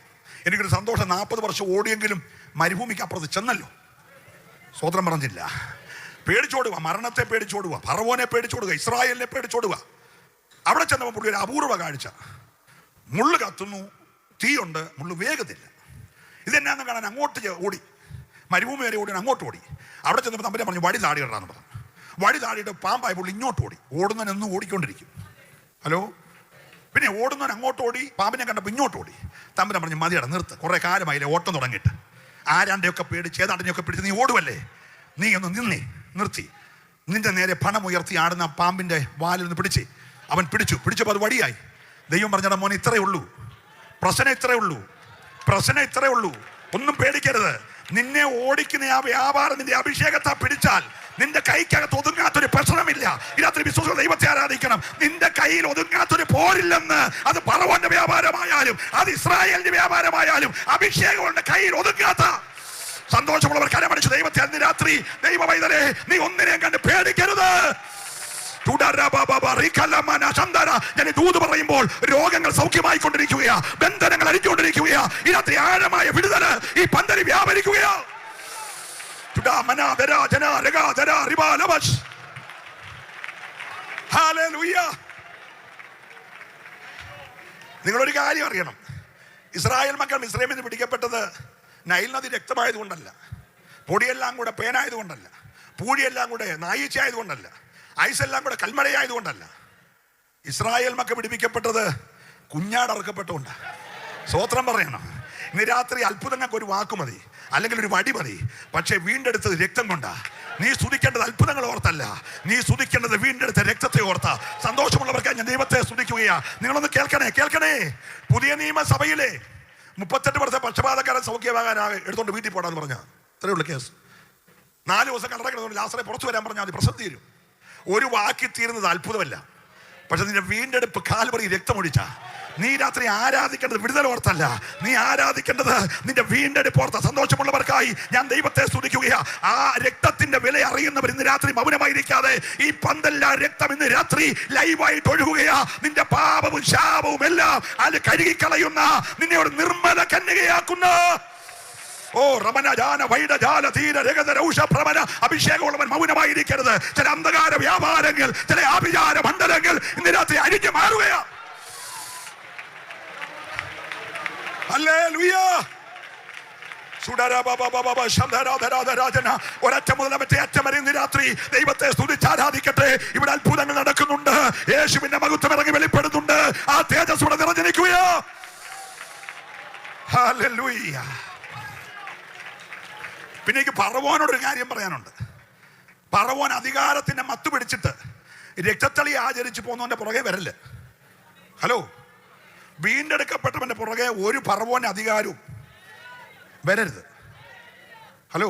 എനിക്കൊരു സന്തോഷം, 40 വർഷം ഓടിയെങ്കിലും മരുഭൂമിക്ക് അപ്പുറത്ത് ചെന്നല്ലോ. സ്വതന്ത്രം പറഞ്ഞില്ല. പേടിച്ചോടുക, മരണത്തെ പേടിച്ചോടുക, ഫറവോനെ പേടിച്ചോടുക, ഇസ്രായേലിനെ പേടിച്ചോടുക. അവിടെ ചെന്നപ്പോൾ പുള്ളി ഒരു അപൂർവ കാഴ്ച. മുള്ളു കത്തുന്നു, തീയുണ്ട്, മുള്ളു വേഗത്തില്ല. ഇതെന്നാന്ന് കാണാൻ അങ്ങോട്ട് ഓടി, മരുഭൂമി വരെ ഓടി അങ്ങോട്ട് ഓടി. അവിടെ ചെന്നപ്പോൾ തമ്പുരാൻ പറഞ്ഞു വടി താടിയിടാന്ന് പറഞ്ഞു. വടി താടിയിട്ട് പാമ്പായ പുള്ളി ഇങ്ങോട്ട് ഓടി. ഓടുന്നവനെന്നും ഓടിക്കൊണ്ടിരിക്കും. ഹലോ, പിന്നെ ഓടുന്നവൻ അങ്ങോട്ട് ഓടി, പാമ്പിനെ കണ്ടപ്പോൾ ഇങ്ങോട്ട് ഓടി. തമ്പുരാൻ പറഞ്ഞു മതിയട, നിർത്ത്, കുറെ കാലമായില്ലേ ഓട്ടം തുടങ്ങിയിട്ട്. ആരാണ്ടെയൊക്കെ പേടിച്ച് ഏതാണ്ടിനെയൊക്കെ പിടിച്ച് നീ ഓടുവല്ലേ, നീ ഒന്ന് നിർത്തി. നിന്റെ നേരെ പണം ഉയർത്തി ആടുന്ന പാമ്പിന്റെ വാലിൽ നിന്ന് അവൻ പിടിച്ചപ്പോൾ അത് വടിയായി. ദൈവം പറഞ്ഞാൽ മോനെ ഇത്രയേ ഉള്ളൂ, പ്രശ്നം ഇത്രയേ ഉള്ളൂ, ഒന്നും പേടിക്കരുത്. നിന്നെ ഓടിക്കുന്ന ആ വ്യാപാരം നിന്റെ അഭിഷേകത്തെ പിടിച്ചാൽ നിന്റെ കൈക്കകത്ത് ഒതുങ്ങാത്തൊരു പ്രശ്നമില്ല. ഇതിനകത്ത് വിശ്വസിക്കുന്ന ദൈവത്തെ ആരാധിക്കണം. നിന്റെ കയ്യിൽ ഒതുങ്ങാത്തൊരു പോരില്ലെന്ന്. അത് ഫറവോന്റെ വ്യാപാരമായാലും അത് ഇസ്രായേലിന്റെ വ്യാപാരമായാലും അഭിഷേകങ്ങളുടെ കയ്യിൽ ഒതുങ്ങാത്ത. സന്തോഷമുള്ളവർ കരമടിച്ചു ദൈവത്തെ അന്ന് രാത്രി. ദൈവ പൈതലേ, നീ ഒന്നിനെയും കണ്ട് പേടിക്കരുത്. ഞാൻ ദൂത് പറയുമ്പോൾ രോഗങ്ങൾ സൗഖ്യമായിക്കൊണ്ടിരിക്കുകയാ, ബന്ധനങ്ങൾ അഴിച്ചുകൊണ്ടിരിക്കുകയാ. ഇതിനകത്ത് ആഴമായ വിടുതല് ഈ പന്തലിൽ വ്യാപരിക്കുകയാ. നിങ്ങളൊരു കാര്യം അറിയണം. ഇസ്രായേൽ മക്കൾ മിസ്രൈമിൽ നിന്ന് പിടിക്കപ്പെട്ടത് നൈൽ നദി രക്തമായതുകൊണ്ടല്ല, പൊടിയെല്ലാം കൂടെ പേനായതുകൊണ്ടല്ല, പൂഴിയെല്ലാം കൂടെ നായീച്ച ആയതുകൊണ്ടല്ല, ഐസെല്ലാം കൂടെ കൽമഴയായതുകൊണ്ടല്ല. ഇസ്രായേൽ മക്കൾ പിടിപ്പിക്കപ്പെട്ടത് കുഞ്ഞാടറക്കപ്പെട്ടുകൊണ്ടാണ്. സ്വോത്രം പറയണം. ഇന്ന് രാത്രി അത്ഭുതങ്ങൾക്ക് ഒരു വാക്ക് മതി, അല്ലെങ്കിൽ ഒരു വടി മതി. പക്ഷെ വീണ്ടെടുത്തത് രക്തം കൊണ്ടാ. നീ സ്തുതിക്കേണ്ടത് അത്ഭുതങ്ങൾ ഓർത്തല്ല, നീ സ്തുതിക്കേണ്ടത് വീണ്ടെടുത്ത രക്തത്തെ ഓർത്ത. സന്തോഷമുള്ളവർക്കായി ഞാൻ ദൈവത്തെ സ്തുതിക്കുകയാ. നിങ്ങളൊന്ന് കേൾക്കണേ. പുതിയ നിയമസഭയിലെ 38 വർഷത്തെ പക്ഷപാതക്കാരൻ സൗഖ്യമാകാനാകെ എടുത്തോണ്ട് വീട്ടിൽ പോടാന്ന് പറഞ്ഞാൽ ഇത്രയുള്ള കേസ്. 4 ദിവസം കണ്ടറക്കിടത്തോണ്ട് ലാസറെ പുറത്തു വരാൻ പറഞ്ഞാൽ മതി, പ്രശ്നം തീരും. ഒരു വാക്കി തീരുന്നത് അത്ഭുതമല്ല. പക്ഷെ നിന്റെ വീണ്ടെടുപ്പ് കാൽവറി രക്തമൊഴിച്ച. നീ രാത്രി ആരാധിക്കേണ്ടത് വിടുതൽ ഓർത്തല്ല, നീ ആരാധിക്കേണ്ടത് നിന്റെ വീണ്ടെടുപ്പ് ഓർത്ത. സന്തോഷമുള്ളവർക്കായി ഞാൻ ദൈവത്തെ സ്തുതിക്കുകയാ. ആ രക്തത്തിന്റെ വില അറിയുന്നവർ ഇന്ന് രാത്രി മൗനമായിരിക്കാതെ ഈ പന്തല്ല രക്തം ഇന്ന് രാത്രി ലൈവായിട്ട് ഒഴുകുകയാ. നിന്റെ പാപവും ശാപവും എല്ലാം അത് കഴുകിക്കളയുന്ന, നിന്നെ ഒരു നിർമ്മല കന്യകയാക്കുന്ന അഭിഷേകമുള്ളവൻ മൗനമായിരിക്കരുത്. ചില അന്ധകാര വ്യാപാരങ്ങൾ, ചില ആഭിചാര മണ്ഡലങ്ങൾ ഇന്ന് രാത്രി അഴിഞ്ഞു മാറുകയാ. ഒരറ്റം മുതൽ മറ്റേ അറ്റം വരെ ഇന്ന് രാത്രി ദൈവത്തെ സ്തുതിച്ചാരാധിക്കട്ടെ. ഇവിടെ അത്ഭുതങ്ങൾ നടക്കുന്നുണ്ട്. യേശുവിന്റെ മഹത്വം ഇറങ്ങി വെളിപ്പെടുന്നുണ്ട്. ആ തേജസ്സോടെ നിറഞ്ഞിരിക്കുകയാ. ഹല്ലേലൂയ. പിന്നെ എനിക്ക് ഫറവോനോടൊരു കാര്യം പറയാനുണ്ട്. ഫറവോൻ അധികാരത്തിന്റെ മത്തു പിടിച്ചിട്ട് രക്തത്തളി ആചരിച്ച് പോകുന്നവന്റെ പുറകെ വരല്. ഹലോ, വീണ്ടെടുക്കപ്പെട്ടവന്റെ പുറകെ ഒരു ഫറവോന്റെ അധികാരവും വരരുത്. ഹലോ,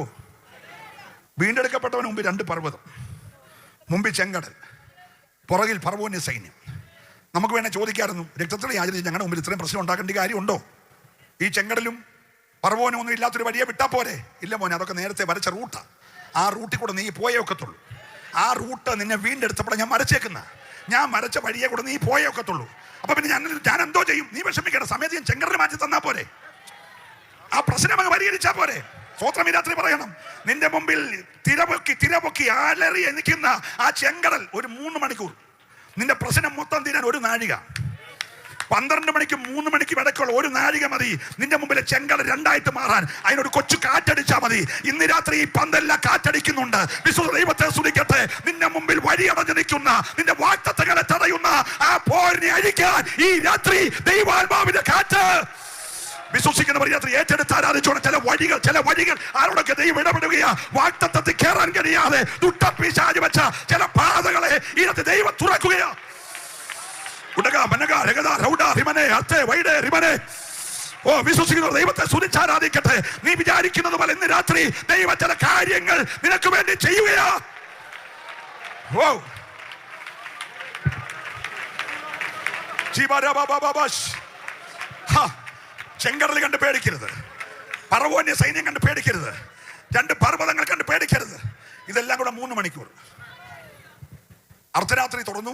വീണ്ടെടുക്കപ്പെട്ടവന് മുമ്പിൽ 2 പർവ്വതം, മുമ്പിൽ ചെങ്കടൽ, പുറകിൽ ഫറവോന്റെ സൈന്യം. നമുക്ക് വേണേൽ ചോദിക്കാമായിരുന്നു, രക്തത്തളി ആചരിച്ച് ഞങ്ങളുടെ മുമ്പിൽ ഇത്രയും പ്രശ്നം ഉണ്ടാക്കേണ്ട കാര്യമുണ്ടോ? ഈ ചെങ്കടലും ഫറവോനും ഒന്നും ഇല്ലാത്തൊരു വഴിയെ വിട്ടാ പോരെ? ഇല്ല മോനെ, അതൊക്കെ നേരത്തെ വരച്ച റൂട്ടാ. ആ റൂട്ടിൽ കൂടെ നീ പോയേ ഒക്കത്തുള്ളൂ. ആ റൂട്ട് നിന്നെ വീണ്ടെടുത്തപ്പോഴാണ് ഞാൻ വരച്ചേക്കുന്ന. ഞാൻ വരച്ച വഴിയെ കൂടെ നീ പോയേ ഒക്കത്തുള്ളൂ. അപ്പൊ പിന്നെ ഞാൻ എന്തോ ചെയ്യും? നീ വിഷമിക്കേണ്ട സമയത്ത് ഞാൻ ചെങ്കടൽ മാറ്റി തന്നാ പോരെ? ആ പ്രശ്നം അങ്ങ് പരിഹരിച്ചാ പോരെ? സ്വോത്രം ഈ രാത്രി പറയണം. നിന്റെ മുമ്പിൽ തിരപൊക്കി ആലറി നിൽക്കുന്ന ആ ചെങ്കടൽ ഒരു 3 മണിക്കൂർ, നിന്റെ പ്രശ്നം മൊത്തം തീരാൻ 1 നാഴിക. 12 മണിക്കും 3 മണിക്കും ഇടയ്ക്കുള്ള 1 നാഴിക മതി നിന്റെ മുമ്പിലെ ചെങ്കടൽ 2ആയിട്ട് മാറാൻ. അതിനൊരു കൊച്ചു കാറ്റടിച്ചാൽ മതി. ഇന്ന് രാത്രി ഈ പന്തെല്ലാം കാറ്റടിക്കുന്നുണ്ട്. വിശുദ്ധ ദൈവത്തെ സ്തുതിക്കട്ടെ. നിന്റെ മുമ്പിൽ വഴിയടഞ്ഞു നിൽക്കുന്ന, നിന്റെ വാഗ്ദത്തങ്ങളെ തടയുന്ന ആ പോരിനെ അഴിക്കാൻ ഈ രാത്രി ദൈവാത്മാവിന്റെ കാറ്റ് വിശ്വസിക്കുന്നവർ രാത്രി ഏറ്റെടുത്ത് ആരാധിച്ചോടെ ചില വഴികൾ ആരോടൊക്കെ ദൈവം ഇടപെടുകയാ. വാഗ്ദത്തത്തിൽ കയറാൻ കഴിയാതെ ദുഷ്ടപിശാച് വെച്ച ചില പാതകളെ ഇതിനകത്ത് ദൈവം തുറക്കുകയാ. ഓ, വിശ്വസിക്കുന്നവർ ദൈവത്തെ സ്തുതിച്ചാരാധിക്കട്ടെ. നീ വിചാരിക്കുന്നത് പോലെ ഇന്ന് രാത്രി ദൈവം ചില കാര്യങ്ങൾ നിനക്ക് വേണ്ടി ചെയ്യുകയാ. ഓ, ചെങ്കടൽ കണ്ട് പേടിക്കരുത്, പറവോന്യ സൈന്യം കണ്ട് പേടിക്കരുത്, 2 പർവ്വതങ്ങൾ കണ്ട് പേടിക്കരുത്. ഇതെല്ലാം കൂടെ 3 മണിക്കൂർ. അർദ്ധരാത്രി തുറന്നു,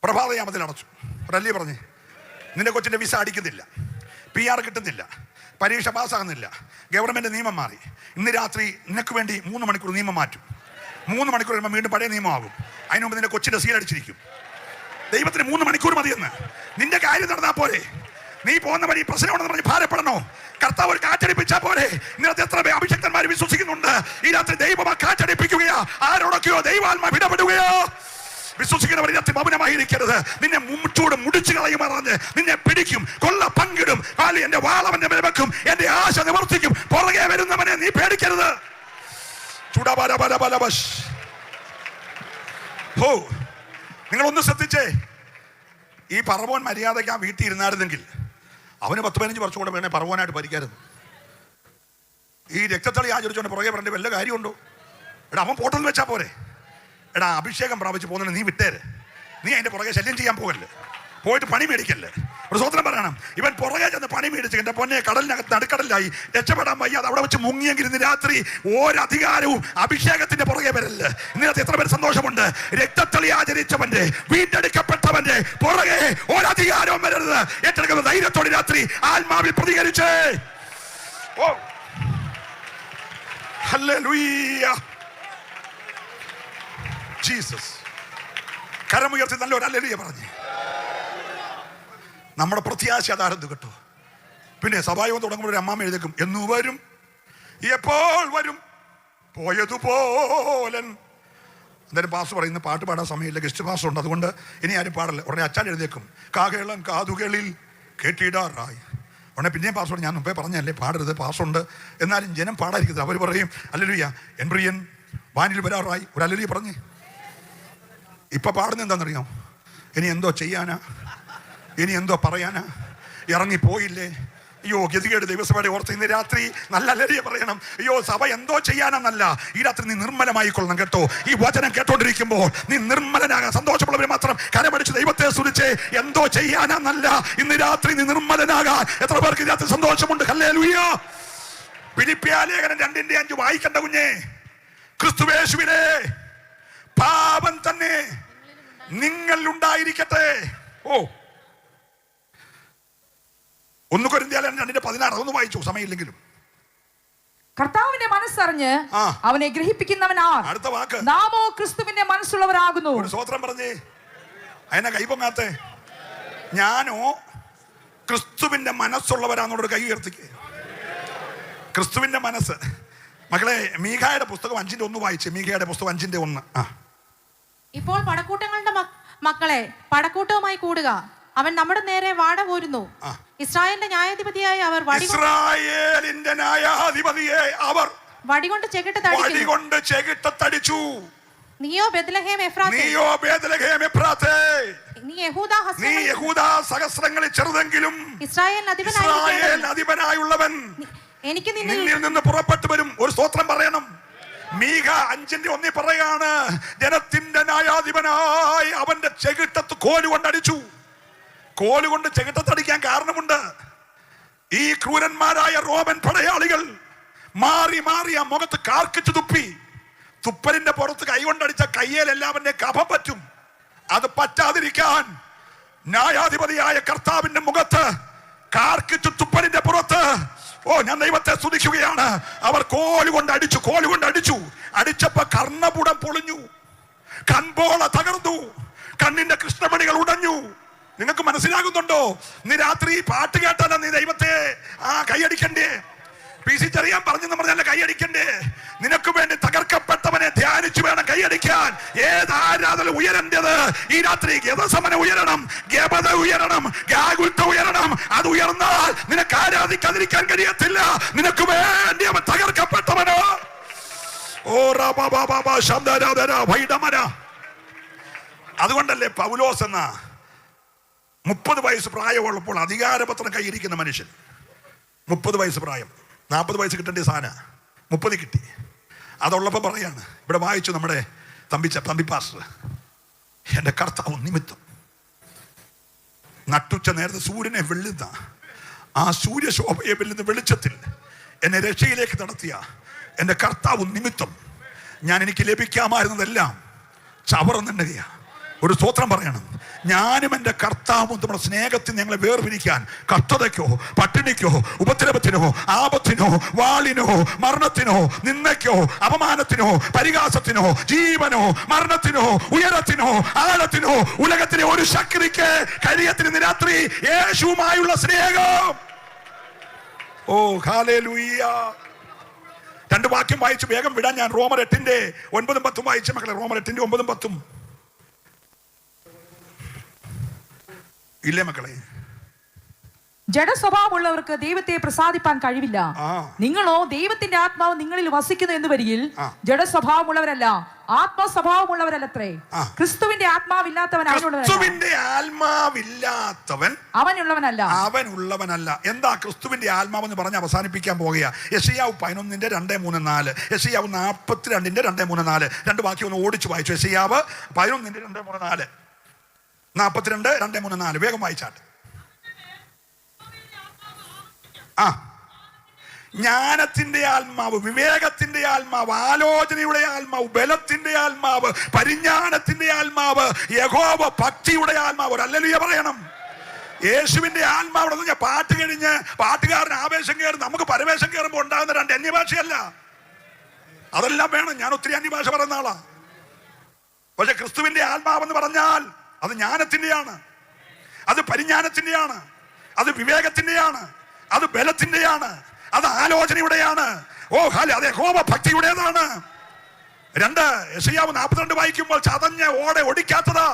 പ്രഭാതയാമത്തിൽ അടച്ചു. ഒരല്ലേ പറഞ്ഞേ, നിന്റെ കൊച്ചിന്റെ വിസ അടിക്കുന്നില്ല, PR കിട്ടുന്നില്ല, പരീക്ഷ പാസ്സാകുന്നില്ല, ഗവൺമെന്റ് നിയമം മാറി. ഇന്ന് രാത്രി നിനക്ക് വേണ്ടി 3 മണിക്കൂർ നിയമം മാറ്റും. 3 മണിക്കൂർ കഴിയുമ്പോൾ വീണ്ടും പഴയ നിയമമാകും. അതിനു മുമ്പ് നിന്റെ കൊച്ചിന്റെ സീൽ അടിച്ചിരിക്കും. ദൈവത്തിന് 3 മണിക്കൂർ മതിയെന്ന്. നിന്റെ കാര്യം നടന്നാൽ പോരെ. നീ പോകുന്ന വഴി പ്രശ്നമാണെന്ന് പറഞ്ഞ് ഭാരപ്പെടണോ? കർത്താവ് ഒരു കാറ്റടിപ്പിച്ചാൽ പോരെ. ഇന്നത്തെ എത്ര അഭിഷക്തന്മാർ വിശ്വസിക്കുന്നുണ്ട് ഈ രാത്രി ദൈവം കാറ്റടിപ്പിക്കുകയാ. ആരോടൊക്കെയോ ദൈവാത്മാവ് ഇടപെടുകയോ. വിശ്വസിക്കുന്നവർ രാത്രി മൗനമായിരിക്കരുത്. നിന്നെ മുച്ചൂട് മുടിച്ചു കളയുമാറഞ്ഞ് നിന്നെ പിടിക്കും, കൊള്ള പങ്കിടും, എന്റെ വാളവന്റെ മേൽ വെക്കും, എന്റെ ആശ നിവർത്തിക്കും. പുറകെ വരുന്നവനെ നീ പേടിക്കരുത്. ഓ, നിങ്ങളൊന്ന് ശ്രദ്ധിച്ചേ. ഈ പറവോൻ മര്യാദയ്ക്ക് ആ വീട്ടിൽ ഇരുന്നായിരുന്നെങ്കിൽ അവന് 10-15 വർഷം കൂടെ വേണേ പറവോനായിട്ട് ഭരിക്കായിരുന്നു. ഈ രക്തത്തളി ആചരിച്ചോണ്ട് പുറകെ പറഞ്ഞ വല്ല കാര്യമുണ്ടോ? എടാ, അവൻ പോട്ടെന്ന് വെച്ചാൽ പോരെ. എടാ, അഭിഷേകം പ്രാപിച്ച് പോകുന്നതിന് നീ വിട്ടേര്. നീ അതിന്റെ പുറകെ ശല്യം ചെയ്യാൻ പോകല്ലേ, പോയിട്ട് പണി മേടിക്കല്ലേ. ഒരു സ്വതന്ത്രം പറയണം. ഇവൻ പുറകെ ചെന്ന് പണി മേടിച്ച് എന്റെ പൊന്നെ കടലിനകത്ത് നടുക്കടലായി രക്ഷപ്പെടാൻ വയ്യാതെ അവിടെ വെച്ച് മുങ്ങിയെങ്കിൽ ഇന്ന് രാത്രി ഒരധികാരവും അഭിഷേകത്തിന്റെ പുറകെ വരല്ലേ. ഇന്നത്തെ എത്ര പേര് സന്തോഷമുണ്ട്. രക്തത്തളി ആചരിച്ചവന്റെ, വീണ്ടെടുക്കപ്പെട്ടവന്റെ പുറകെ ഒരധികാരവും വരരുത്. ഏറ്റെടുക്കുന്ന ധൈര്യത്തോടെ രാത്രി ആത്മാവിൽ പ്രതികരിച്ചേ. ഓ, ഹല്ലേലൂയ, ജീസസ്. കരമുയർത്തി നല്ലൊരു ഹല്ലേലൂയ പറഞ്ഞേ. നമ്മുടെ പ്രത്യാശ അതാരെന്ന് കേട്ടോ. പിന്നെ സഭായോഗം തുടങ്ങുമ്പോൾ ഒരു അമ്മാമ എഴുതേക്കും, എന്നു വരും, എപ്പോൾ വരും, പോയതുപോലെ. എന്തായാലും പാസ് പറയുന്ന പാട്ട് പാടാൻ സമയമില്ല, ഗസ്റ്റ് പാസ് ഉണ്ട്, അതുകൊണ്ട് ഇനി ആരും പാടല്ല. ഉടനെ അച്ഛൻ എഴുതേക്കും, കാകേളം കാതുകളിൽ കേട്ടിടാറായി. ഉടനെ പിന്നെയും പാസ് ഞാൻ മുമ്പേ പറഞ്ഞല്ലേ പാടരുത്, പാസ്സുണ്ട്. എന്നാലും ജനം പാടാതിരിക്കുന്നത്. അവർ പറയും ഹല്ലേലൂയ, എൻ പ്രിയൻ വാനിൽ വരാറായി. ഒരു ഹല്ലേലൂയ പറഞ്ഞേ. ഇപ്പൊ പാടുന്നത് എന്താണെന്നറിയാം? ഇനി എന്തോ ചെയ്യാനാ, ഇനി എന്തോ പറയാനാ, ഇറങ്ങിപ്പോയില്ലേ. അയ്യോ, ഗതികേട് ദൈവസഭയുടെ ഓർത്ത് ഇന്ന് രാത്രി നല്ല ഹല്ലേലൂയ പറയണം. അയ്യോ, സഭ എന്തോ ചെയ്യാനെന്നല്ല, ഈ രാത്രി നീ നിർമ്മലമായി കൊള്ളണം കേട്ടോ. ഈ വചനം കേട്ടോണ്ടിരിക്കുമ്പോൾ നീ നിർമ്മലനാകാൻ. സന്തോഷമുള്ളവർ മാത്രം കരമടിച്ച് ദൈവത്തെ സ്തുതിച്ച് എന്തോ ചെയ്യാനെന്നല്ല, ഇന്ന് രാത്രി നീ നിർമ്മലനാകാൻ. എത്ര പേർക്ക് രാത്രി സന്തോഷമുണ്ട്? ഹല്ലേലൂയ. ഫിലിപ്പിയ ലേഖനം 2:5 വായിക്കണ്ട കുഞ്ഞേ. ക്രിസ്തുയേശുവിലെ പാപം തന്നെ നിങ്ങൾ ഉണ്ടായിരിക്കട്ടെ. ഓ, 1 കൊരിന്ത്യർ 2:16 അതൊന്ന് വായിച്ചു, സമയമില്ലെങ്കിലും. കർത്താവിന്റെ മനസ്സറിഞ്ഞ് അവനെ ഗ്രഹിപ്പിക്കുന്നവനാർ. അടുത്ത വാക്ക്, നാമോ ക്രിസ്തുവിന്റെ മനസ്സുള്ളവരാകുന്നു. ഒരു സ്തോത്രം പറഞ്ഞേ. അതിനെ കൈപ്പൊങ്ങാത്തെ. ഞാനോ ക്രിസ്തുവിന്റെ മനസ്സുള്ളവരാന്നോട് കൈ ഉയർത്തിക്കേ. ക്രിസ്തുവിന്റെ മനസ്സ്. മക്കളെ, മീഖായുടെ പുസ്തകം 5:1 വായിച്ചേ. മീഖായുടെ പുസ്തകം 5:1. ഇപ്പോൾ പടക്കൂട്ടങ്ങളുടെ മക്കളെ, പടക്കൂട്ടവുമായി കൂടുക. അവൻ നമ്മുടെ നേരെ വാട പോരുന്നു. ഇസ്രായേലിന്റെ ന്യായാധിപതിയായി അവർ വടികൊണ്ട് ചെകിട്ടത്തടിച്ചു. നീയോ ബേത്ലഹേം എഫ്രാത്തേ, നീ യഹൂദാ സഹസ്രങ്ങളിൽ ചെറുതെങ്കിലും ഇസ്രായേൽ അധിപനായുള്ളവൻ എനിക്ക് നിന്നിൽ നിന്ന് പുറപ്പെട്ടു വരും. ഒരു സ്തോത്രം പറയണം. മീഖ 5:1 പറയാണ്, ജനത്തിന്റെ ന്യായാധിപനായി അവന്റെ ചെകിട്ടത്ത് കോലുകൊണ്ടടിച്ചു. കോലുകൊണ്ട് ചെകിട്ടത്തടിക്കാൻ കാരണമുണ്ട്. ഈ ക്രൂരന്മാരായ റോമൻ പടയാളികൾ മാറി മാറി ആ മുഖത്ത് കാർക്കിച്ചു തുപ്പി. തുപ്പലിന്റെ പുറത്ത് കൈകൊണ്ടടിച്ച കയ്യേൽ എല്ലാവരുടെ കഫം പറ്റും. അത് പറ്റാതിരിക്കാൻ ന്യായാധിപതിയായ കർത്താവിന്റെ മുഖത്ത് കാർക്കിച്ചു തുപ്പലിന്റെ പുറത്ത്, ഓ, ഞാൻ ദൈവത്തെ സ്തുതിക്കുകയാണ്, അവർ കോലുകൊണ്ട് അടിച്ചു. അടിച്ചപ്പോ കർണപുടം പൊളിഞ്ഞു, കൺപോള തകർന്നു, കണ്ണിന്റെ കൃഷ്ണമണികൾ ഉടഞ്ഞു. നിങ്ങൾക്ക് മനസ്സിലാകുന്നുണ്ടോ? നീ രാത്രി പാട്ട് കേട്ടാണ് നീ ദൈവത്തെ കൈയടിക്കണ്ടേ? PC ചെറിയാൻ പറഞ്ഞെന്ന് പറഞ്ഞാൽ കൈയടിക്കണ്ടേ? നിനക്ക് വേണ്ടി തകർക്കപ്പെട്ടവനെ ധ്യാനിച്ചു വേണം കൈയടിക്കാൻ. ഏത് ആരാധന ഉയരേണ്ടത്? ഈ രാത്രി ഗതസമന ഉയരണം, ഗബദ ഉയരണം, ഗാഗുൽത്ത ഉയരണം. അത് ഉയർന്നാൽ നിനക്ക് ആരാധിക്കാതിരിക്കാൻ കഴിയത്തില്ല. നിനക്ക് വേണ്ടി അവൻ തകർക്കപ്പെട്ടവനോ. ഓ വൈഡമന. അതുകൊണ്ടല്ലേ പൗലോസ് എന്ന 30 വയസ്സ് പ്രായമുള്ളപ്പോൾ അധികാരപത്രം കൈയിരിക്കുന്ന മനുഷ്യൻ, 30 വയസ്സ് പ്രായം, 40 വയസ്സ് കിട്ടേണ്ട സാധന 30 കിട്ടി. അതുള്ളപ്പോൾ പറയാണ്, ഇവിടെ വായിച്ചു നമ്മുടെ തമ്പി പാസ്റ്റർ, എൻ്റെ കർത്താവ് നിമിത്തം നട്ടുച്ച നേരത്തെ സൂര്യനെ വെള്ളുന്ന ആ സൂര്യശോഭയെ വെല്ലുന്ന വെളിച്ചത്തിൽ എന്നെ രക്ഷയിലേക്ക് നടത്തിയ എൻ്റെ കർത്താവ് നിമിത്തം എനിക്ക് ലഭിക്കാമായിരുന്നതെല്ലാം ചവറെന്നുണ്ടെങ്കിയാ. ഒരു സ്തോത്രം പറയണം. ഞാനും എൻ്റെ കർത്താവും നമ്മുടെ സ്നേഹത്തിൽ ഞങ്ങളെ വേർപിരിക്കാൻ കഷ്ടതയ്ക്കോ പട്ടിണിക്കോ ഉപദ്രവത്തിനോ ആപത്തിനോ വാളിനോ മരണത്തിനോ നിന്ദയ്ക്കോ അപമാനത്തിനോ പരിഹാസത്തിനോ ജീവനോ മരണത്തിനോ ഉയരത്തിനോ ആഴത്തിനോ ഉലകത്തിലെ ഒരു ശക്തിക്ക് കഴിയത്തിന് രാത്രി യേശുവുമായുള്ള സ്നേഹം. ഓ ഹല്ലേലൂയ. 2 വാക്യം വായിച്ച് വേഗം വിടാൻ ഞാൻ. റോമർ 8:9-10 വായിച്ച മക്കളെ. റോമർ 8:9-10 ഇല്ലേ മക്കളെ? ജഡസ്വഭാവമുള്ളവർക്ക് ദൈവത്തെ പ്രസാദിപ്പാൻ കഴിവില്ല. നിങ്ങളോ ദൈവത്തിന്റെ ആത്മാവ് നിങ്ങളിൽ വസിക്കുന്നു എന്ന് വരികിൽ ജഡസ്വഭാവമുള്ളവരല്ല ആത്മസ്വഭാവമുള്ളവരല്ലത്രേ. ക്രിസ്തുവിന്റെ ആത്മാവില്ലാത്തവൻ അവനുള്ളവനല്ല. എന്താ ക്രിസ്തുവിന്റെ ആത്മാവെന്ന് പറഞ്ഞ് അവസാനിപ്പിക്കാൻ പോകുക. യെശയ്യാവ് 11:2-3-4, യെശയ്യാവ് 42:2-3-4. 2 വാക്യം ഒന്ന് ഓടിച്ചു വായിച്ചു. യെശയ്യാവ് 11:2-3-4, 42:2-3-4. വേഗം വായിച്ചാട്ട്. ജ്ഞാനത്തിന്റെ ആത്മാവ്, വിവേകത്തിന്റെ ആത്മാവ്, ആലോചനയുടെ ആത്മാവ്, ബലത്തിന്റെ ആത്മാവ്, പരിജ്ഞാനത്തിന്റെ ആത്മാവ്, യഹോവ ഭക്തിയുടെ ആത്മാവ്. ഒരു ഹല്ലേലൂയ പറയണം. യേശുവിന്റെ ആത്മാവ് പാട്ട് കഴിഞ്ഞ് പാട്ടുകാരന് ആവേശം കയറി നമുക്ക് പരവേശം കയറുമ്പോൾ ഉണ്ടാകുന്ന 2 അന്യഭാഷയല്ല. അതെല്ലാം വേണം. ഞാൻ ഒത്തിരി അന്യഭാഷ പറയുന്ന ആളാ. പക്ഷെ ക്രിസ്തുവിന്റെ ആത്മാവെന്ന് പറഞ്ഞാൽ അത് ജ്ഞാനത്തിന്റെയാണ്, അത് പരിജ്ഞാനത്തിന്റെയാണ്, അത് വിവേകത്തിന്റെയാണ്, അത് ബലത്തിന്റെയാണ്, അത് ആലോചനയുടെയാണ്. ഓ ഹാലേ, അത് യഹോവ ഭക്തിയുടേതാണ്. 2 യെശയ്യാവ് 42 വായിക്കുമ്പോൾ ചതഞ്ഞ ഓടെ ഒടിക്കാത്തതാ,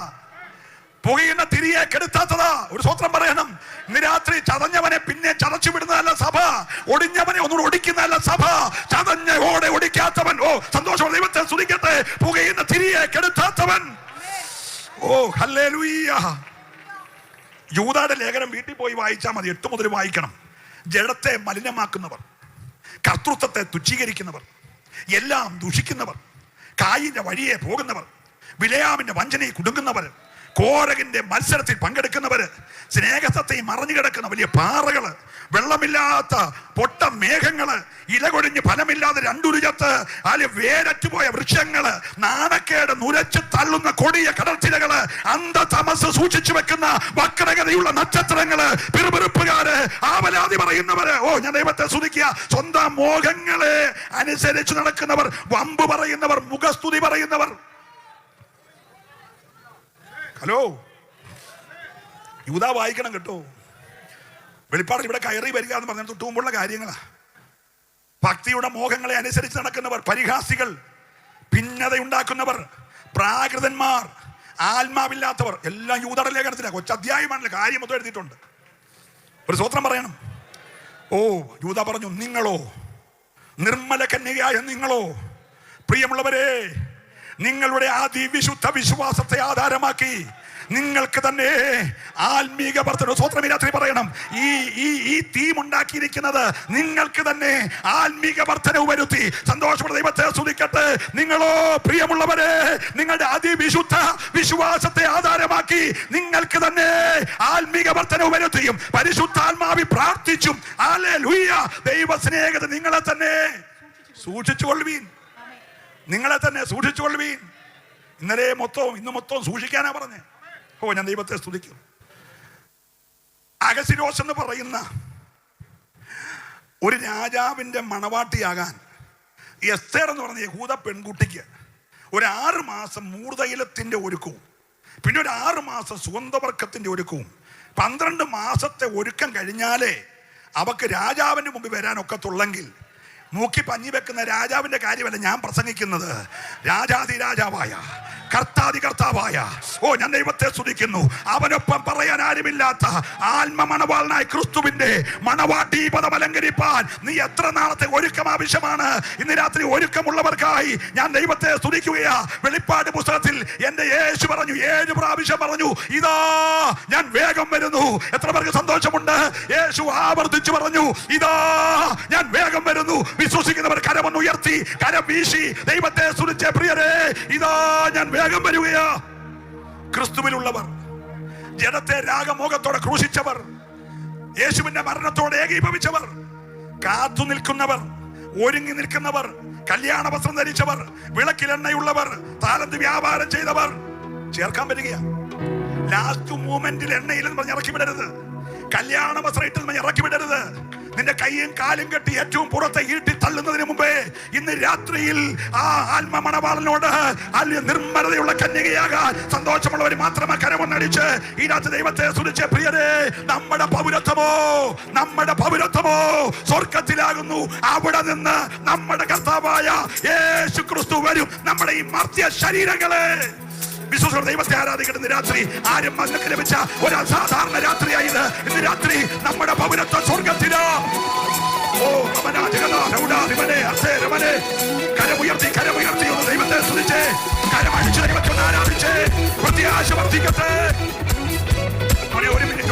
പുകയുന്ന തിരിയെ കെടുത്താത്തതാ. ഒരു സ്വത്രം പറയണം. ഇന്ന് രാത്രി ചതഞ്ഞവനെ പിന്നെ ചതച്ചു വിടുന്നതല്ല സഭ, ഒടിഞ്ഞവനെ ഒന്നുകൂടെ ഒടിക്കുന്നതല്ല സഭ. ചതഞ്ഞ ഓടെ ഒടിക്കാത്തവൻ, ഓ സന്തോഷം, ദൈവത്തെ സ്തുതിക്കട്ടെ. പുകയുന്ന തിരിയെ കെടുത്താത്തവൻ. ഓ ഹല്ലേലൂയ. യൂദായുടെ ലേഖനം വീട്ടിൽ പോയി വായിച്ചാൽ മതി. 8 മുതൽ വായിക്കണം. ജഡത്തെ മലിനമാക്കുന്നവർ, കർത്തൃത്വത്തെ തുച്ഛീകരിക്കുന്നവർ, എല്ലാം ദുഷിക്കുന്നവർ, കായിന്റെ വഴിയെ പോകുന്നവർ, ബിലെയാമിന്റെ വഞ്ചനയിൽ കുടുങ്ങുന്നവർ, കോരകിന്റെ മത്സരത്തിൽ പങ്കെടുക്കുന്നവര്, സ്നേഹസത്തെയും മറഞ്ഞു കിടക്കുന്ന വലിയ പാറകള്, വെള്ളമില്ലാത്ത പൊട്ട മേഘങ്ങള്, ഇലകൊഴിഞ്ഞ് ഫലമില്ലാതെ 2 ഉരുചത്ത് വേരറ്റുപോയ വൃക്ഷങ്ങള്, നാണക്കേട് നുരച്ച് തള്ളുന്ന കൊടിയ കടൽത്തിരകള്, അന്ധതമസ് സൂക്ഷിച്ചു വെക്കുന്ന വക്രഗതിയുള്ള നക്ഷത്രങ്ങള്, പിറുപിറുപ്പുകാര്, ആവലാതി പറയുന്നവര്. ഓ ഞാൻ ദൈവത്തെ സ്തുതിക്കുക. സ്വന്തം മോഹങ്ങളെ അനുസരിച്ച് നടക്കുന്നവർ, വമ്പ് പറയുന്നവർ, മുഖസ്തുതി പറയുന്നവർ. ഹലോ, യൂദാ വായിക്കണം കേട്ടോ. വെളിപ്പാടിൽ ഇവിടെ കയറി വരിക എന്ന് പറഞ്ഞാൽ തൊട്ട് മുമ്പുള്ള കാര്യങ്ങളാ. ഭക്തിയുടെ മോഹങ്ങളെ അനുസരിച്ച് നടക്കുന്നവർ, പരിഹാസികൾ, ഭിന്നതയുണ്ടാക്കുന്നവർ, പ്രാകൃതന്മാർ, ആത്മാവില്ലാത്തവർ, എല്ലാം യൂദായുടെ ലേഖനത്തിലാണ്. കൊച്ചധ്യായമാണല്ലോ, കാര്യം മൊത്തം എഴുതിയിട്ടുണ്ട്. ഒരു സ്തോത്രം പറയണം. ഓ യൂദാ പറഞ്ഞു, നിങ്ങളോ നിർമ്മല കന്യകയായ നിങ്ങളോ, പ്രിയമുള്ളവരെ, നിങ്ങളുടെ അതിവിശുദ്ധ വിശ്വാസത്തെ ആധാരമാക്കി നിങ്ങൾക്ക് തന്നെ ആത്മീക വർധന. സ്വത്രം രാത്രി പറയണം. ഈ തീം ഉണ്ടാക്കിയിരിക്കുന്നത് നിങ്ങൾക്ക് തന്നെ ആത്മീക വർധന വരുത്തി. സന്തോഷമുള്ള ദൈവത്തെ സ്തുതിക്കട്ടെ. നിങ്ങളോ പ്രിയമുള്ളവരെ, നിങ്ങളുടെ അതിവിശുദ്ധ വിശ്വാസത്തെ ആധാരമാക്കി നിങ്ങൾക്ക് തന്നെ ആത്മീക വർധന വരുത്തിയും പരിശുദ്ധാത്മാവി പ്രാർത്ഥിച്ചും ഹല്ലേലൂയ ദൈവ സ്നേഹത്തെ നിങ്ങളെ തന്നെ സൂക്ഷിച്ചുകൊള്ളുവീൻ. നിങ്ങളെ തന്നെ സൂക്ഷിച്ചുകൊള്ളുവീൻ. ഇന്നലെ മൊത്തവും ഇന്ന് മൊത്തവും സൂക്ഷിക്കാനാ പറഞ്ഞേ. ഓ ഞാൻ ദൈവത്തെ സ്തുതിക്കും. അഹസ്വേരോസ് എന്ന് പറയുന്ന ഒരു രാജാവിന്റെ മണവാട്ടിയാകാൻ എസ്തേർ എന്ന് പറഞ്ഞ യഹൂദ പെൺകുട്ടിക്ക് ഒരു 6 മാസം മൂർതൈലത്തിന്റെ ഒരുക്കവും, പിന്നെ ഒരു 6 മാസം സുഗന്ധവർക്കത്തിന്റെ ഒരുക്കവും, 12 മാസത്തെ ഒരുക്കം കഴിഞ്ഞാലേ അവക്ക് രാജാവിന്റെ മുമ്പിൽ വരാനൊക്കത്തുള്ളെങ്കിൽ മൂക്കി പഞ്ഞി വെക്കുന്ന രാജാവിന്റെ കാര്യമല്ല ഞാൻ പ്രസംഗിക്കുന്നത്. രാജാതി രാജാവായ കർത്താതി കർത്താവായ ഞാൻ ദൈവത്തെ സ്തുതിക്കുന്നു. അവനൊപ്പം പറയാൻ ആരുമില്ലാത്ത ആത്മ മണവാളനായ ക്രിസ്തുവിന്റെ മണവാട്ടി പദം അലങ്കരിപ്പാൻ നീ എത്ര നാളത്തെ ഒരുക്കം ആവശ്യമാണ്? ഇന്ന് രാത്രി ഒരുക്കമുള്ളവർക്കായി ഞാൻ ദൈവത്തെ സ്തുതിക്കുകയാ. വെളിപ്പാട് പുസ്തകത്തിൽ എന്റെ യേശു പറഞ്ഞു, 7 പ്രാവശ്യം പറഞ്ഞു, ഇതാ ഞാൻ വേഗം വരുന്നു. എത്ര പേർക്ക് സന്തോഷമുണ്ട്? യേശു ആവർത്തിച്ചു പറഞ്ഞു, ഇതാ ഞാൻ വേഗം വരുന്നു. വിശ്വസിക്കുന്നവർ കരമൊന്ന് ഉയർത്തി കരം വീശി ദൈവത്തെ സ്തുതിച്ച പ്രിയരെ, ഇതാ ഞാൻ വേഗം വരികയാ. ക്രിസ്തുവിലുള്ളവർ, ജനത്തെ രാഗമോഹത്തോടെ ക്രൂശിച്ചവർ, യേശുവിന്റെ മരണത്തോടെ ഏകീഭവിച്ചവർ, കാത്തു നിൽക്കുന്നവർ, ഒരുങ്ങി നിൽക്കുന്നവർ, കല്യാണ വസ്ത്രം ധരിച്ചവർ, വിളക്കിലെണ്ണയുള്ളവർ, താലന്ത് വ്യാപാരം ചെയ്തവർ ചേർക്കാൻ വരികയാ. ലാസ്റ്റ് മൂമെന്റിൽ എണ്ണയിൽ പറഞ്ഞ് ഇറക്കി വിടരുത്. കല്യാണ വസ്ത്രം ഇട്ട് ഇറക്കി വിടരുത്. നിന്റെ കൈയും കാലും കെട്ടി ഏറ്റവും പുറത്തെ ഈട്ടി തള്ളുന്നതിന് മുമ്പേ ഇന്ന് രാത്രിയിൽ ആ ആത്മ മണവാളനോട് നിർമ്മലതയുള്ള കന്യകയാകാൻ സന്തോഷമുള്ളവർ മാത്രമേ കരമൊന്നടിച്ച് ഈ രാത്രി ദൈവത്തെ സ്തുതിച്ച പ്രിയരെ, നമ്മുടെ പൗരത്വമോ സ്വർഗത്തിലാകുന്നു. അവിടെ നിന്ന് നമ്മുടെ കർത്താവായ യേശു ക്രിസ്തു വരും. നമ്മുടെ ഈ മർത്യ ശരീരങ്ങളെ വിശ്വസിക്കുന്ന ദൈവത്തെ ആരാധിക്കുന്ന രാത്രി ആരും മകൾക്ക് ലഭിച്ച ഒരു അസാധാരണ രാത്രിയായത്. ഇന്ന് രാത്രി നമ്മുടെ പൗരത്വ സ്വർഗത്തിലോ. കരമുയർത്തി ഒന്ന് ദൈവത്തെ സ്തുതിച്ചേ, കരമടിച്ച് ദൈവത്തെ ഒന്ന് ആരാധിച്ചേ, പ്രത്യാശ വർദ്ധിക്കട്ടെ. ഒരു മിനിറ്റ്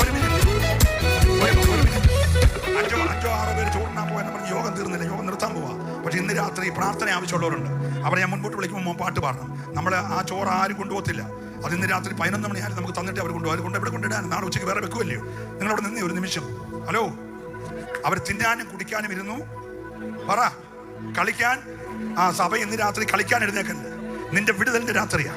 5-6 പേര് ചോറിനാൻ പോകാൻ പറഞ്ഞ് യോഗം തീർന്നില്ല, യോഗം നിർത്താൻ പോവാ. പക്ഷെ ഇന്ന് രാത്രി പ്രാർത്ഥന ആവശ്യമുള്ളവരുണ്ട്. അവരെ ഞാൻ മുൻപോട്ട് വിളിക്കുമ്പോൾ പാട്ട് പാടണം. നമ്മൾ ആ ചോറ് ആരും കൊണ്ടുപോകത്തില്ല. അത് ഇന്ന് രാത്രി 11 മണി ആരും നമുക്ക് തന്നിട്ട് അവർ കൊണ്ടുപോകും. അത് ഇവിടെ കൊണ്ടിടാൻ നാളെ ഉച്ചയ്ക്ക് വേറെ വെക്കുമല്ലോ. നിങ്ങളവിടെ നിന്നേ ഒരു നിമിഷം. ഹലോ, അവർ തിന്നാനും കുടിക്കാനും ഇരുന്നു. പറ, കളിക്കാൻ സഭ ഇന്ന് രാത്രി കളിക്കാൻ എഴുന്നേക്കരുത്. നിന്റെ വിടുതലിന്റെ രാത്രിയാ.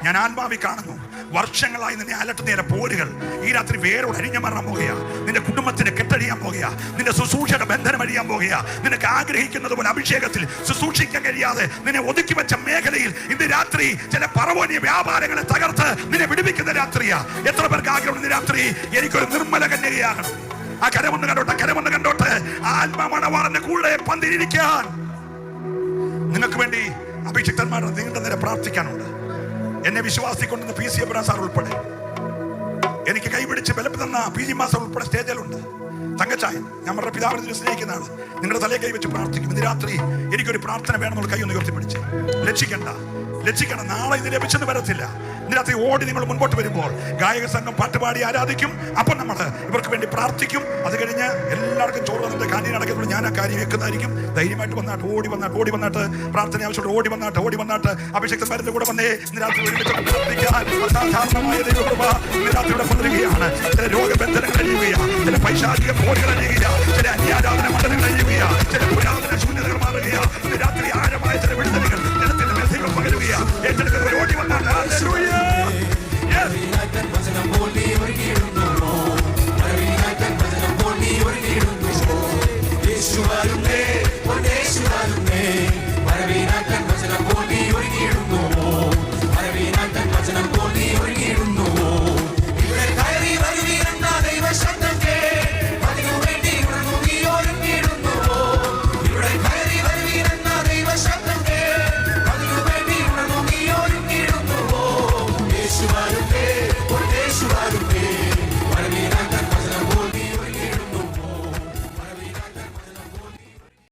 ഞാൻ ആത്മാവി കാണുന്നു. വർഷങ്ങളായി നിന്നെ അലട്ടുന്ന പോരുകൾ ഈ രാത്രി വേരോട് അരിഞ്ഞു മാറാൻ പോകുക. നിന്റെ കുടുംബത്തിന് കെട്ടഴിയാൻ പോകുക. നിന്റെ ശുശ്രൂഷയുടെ ബന്ധനം അഴിയാൻ പോകുക. നിനക്ക് ആഗ്രഹിക്കുന്നത് പോലെ അഭിഷേകത്തിൽ ശുശ്രൂഷിക്കാൻ കഴിയാതെ നിന്നെ ഒതുക്കി വെച്ച മേഖലയിൽ ഇന്ന് രാത്രി ചില പറവോനിയ വ്യാപാരങ്ങളെ തകർത്ത് നിന്നെ വിടുവിക്കുന്ന രാത്രിയാ. എത്ര പേർക്ക് ആഗ്രഹം ഇന്ന് രാത്രി എനിക്കൊരു നിർമ്മല കന്യകയാകണം? ആ കരമൊന്ന് കണ്ടോട്ടെ. ആത്മമണവാളന്റെ കൂടെ പന്തിരിക്കാൻ നിങ്ങൾക്ക് വേണ്ടി അഭിഷിക്തന്മാരുടെ നീണ്ട നേരെ പ്രാർത്ഥിക്കാനുണ്ട്. എന്നെ വിശ്വാസി കൊണ്ടുവന്ന PC അബ്രഹാം സാർ ഉൾപ്പെടെ, എനിക്ക് കൈപിടിച്ച് ബലപ്പെടുന്ന PG മാസ്റ്റർ ഉൾപ്പെടെ സ്റ്റേജിലുണ്ട്. തങ്കച്ചായൻ, നമ്മുടെ പിതാവിനെ സ്നേഹിക്കുന്ന ആള്, നിങ്ങളുടെ തലയെ കൈവച്ച് പ്രാർത്ഥിക്കും. ഇന്ന് രാത്രി എനിക്കൊരു പ്രാർത്ഥന വേണമെന്നുള്ള കൈ ഒന്ന് ഉയർത്തി പിടിച്ച്. ലക്ഷിക്കണം. നാളെ ഇത് ലഭിച്ചെന്ന് വരത്തില്ല. ഇന്ന് രാത്രി ഓടി നിങ്ങൾ മുൻപോട്ട് വരുമ്പോൾ ഗായക സംഘം പാട്ടുപാടി ആരാധിക്കും. അപ്പം നമ്മൾ ഇവർക്ക് വേണ്ടി പ്രാർത്ഥിക്കും. അത് കഴിഞ്ഞ് എല്ലാവർക്കും ചോറ് വന്നിട്ട് കാന്റീൻ അടയ്ക്കുമ്പോൾ ഞാൻ ആ കാര്യം വെക്കുന്നതായിരിക്കും. ധൈര്യമായിട്ട് ഓടി വന്നിട്ട് പ്രാർത്ഥന ആവശ്യമുണ്ട്. ഓടി വന്നിട്ട് അഭിഷേകന്മാരുടെ കൂടെ വന്നേ. ഇന്ന് രാത്രി ഒരുമിച്ച് പ്രാർത്ഥിക്കാൻ അസാധാരണമായ ദൈവകൃപ ഇന്ന് രാത്രി ഇവിടെ പകരുകയാണ്. ചില രോഗബന്ധനങ്ങൾ അഴിയുകയാണ്, ചില പൈശാചിക പോരുകൾ അഴിയുകയാണ്, ചില അന്യാരാധന മണ്ഡലങ്ങൾ അഴിയുകയാണ്, ചില പുരാതന ശൂന്യതകൾ മാറുകയാണ്. ഇന്ന് രാത്രി ആഴമായ ചില വിടുതലുകൾ ജനത്തിന്റെ മെസ്സേജുകൾ പകരുകയാണ്. ഏറ്റെടുക്കുന്നവർ ഓടി വന്നാൽ യേശുവാരുന്നേ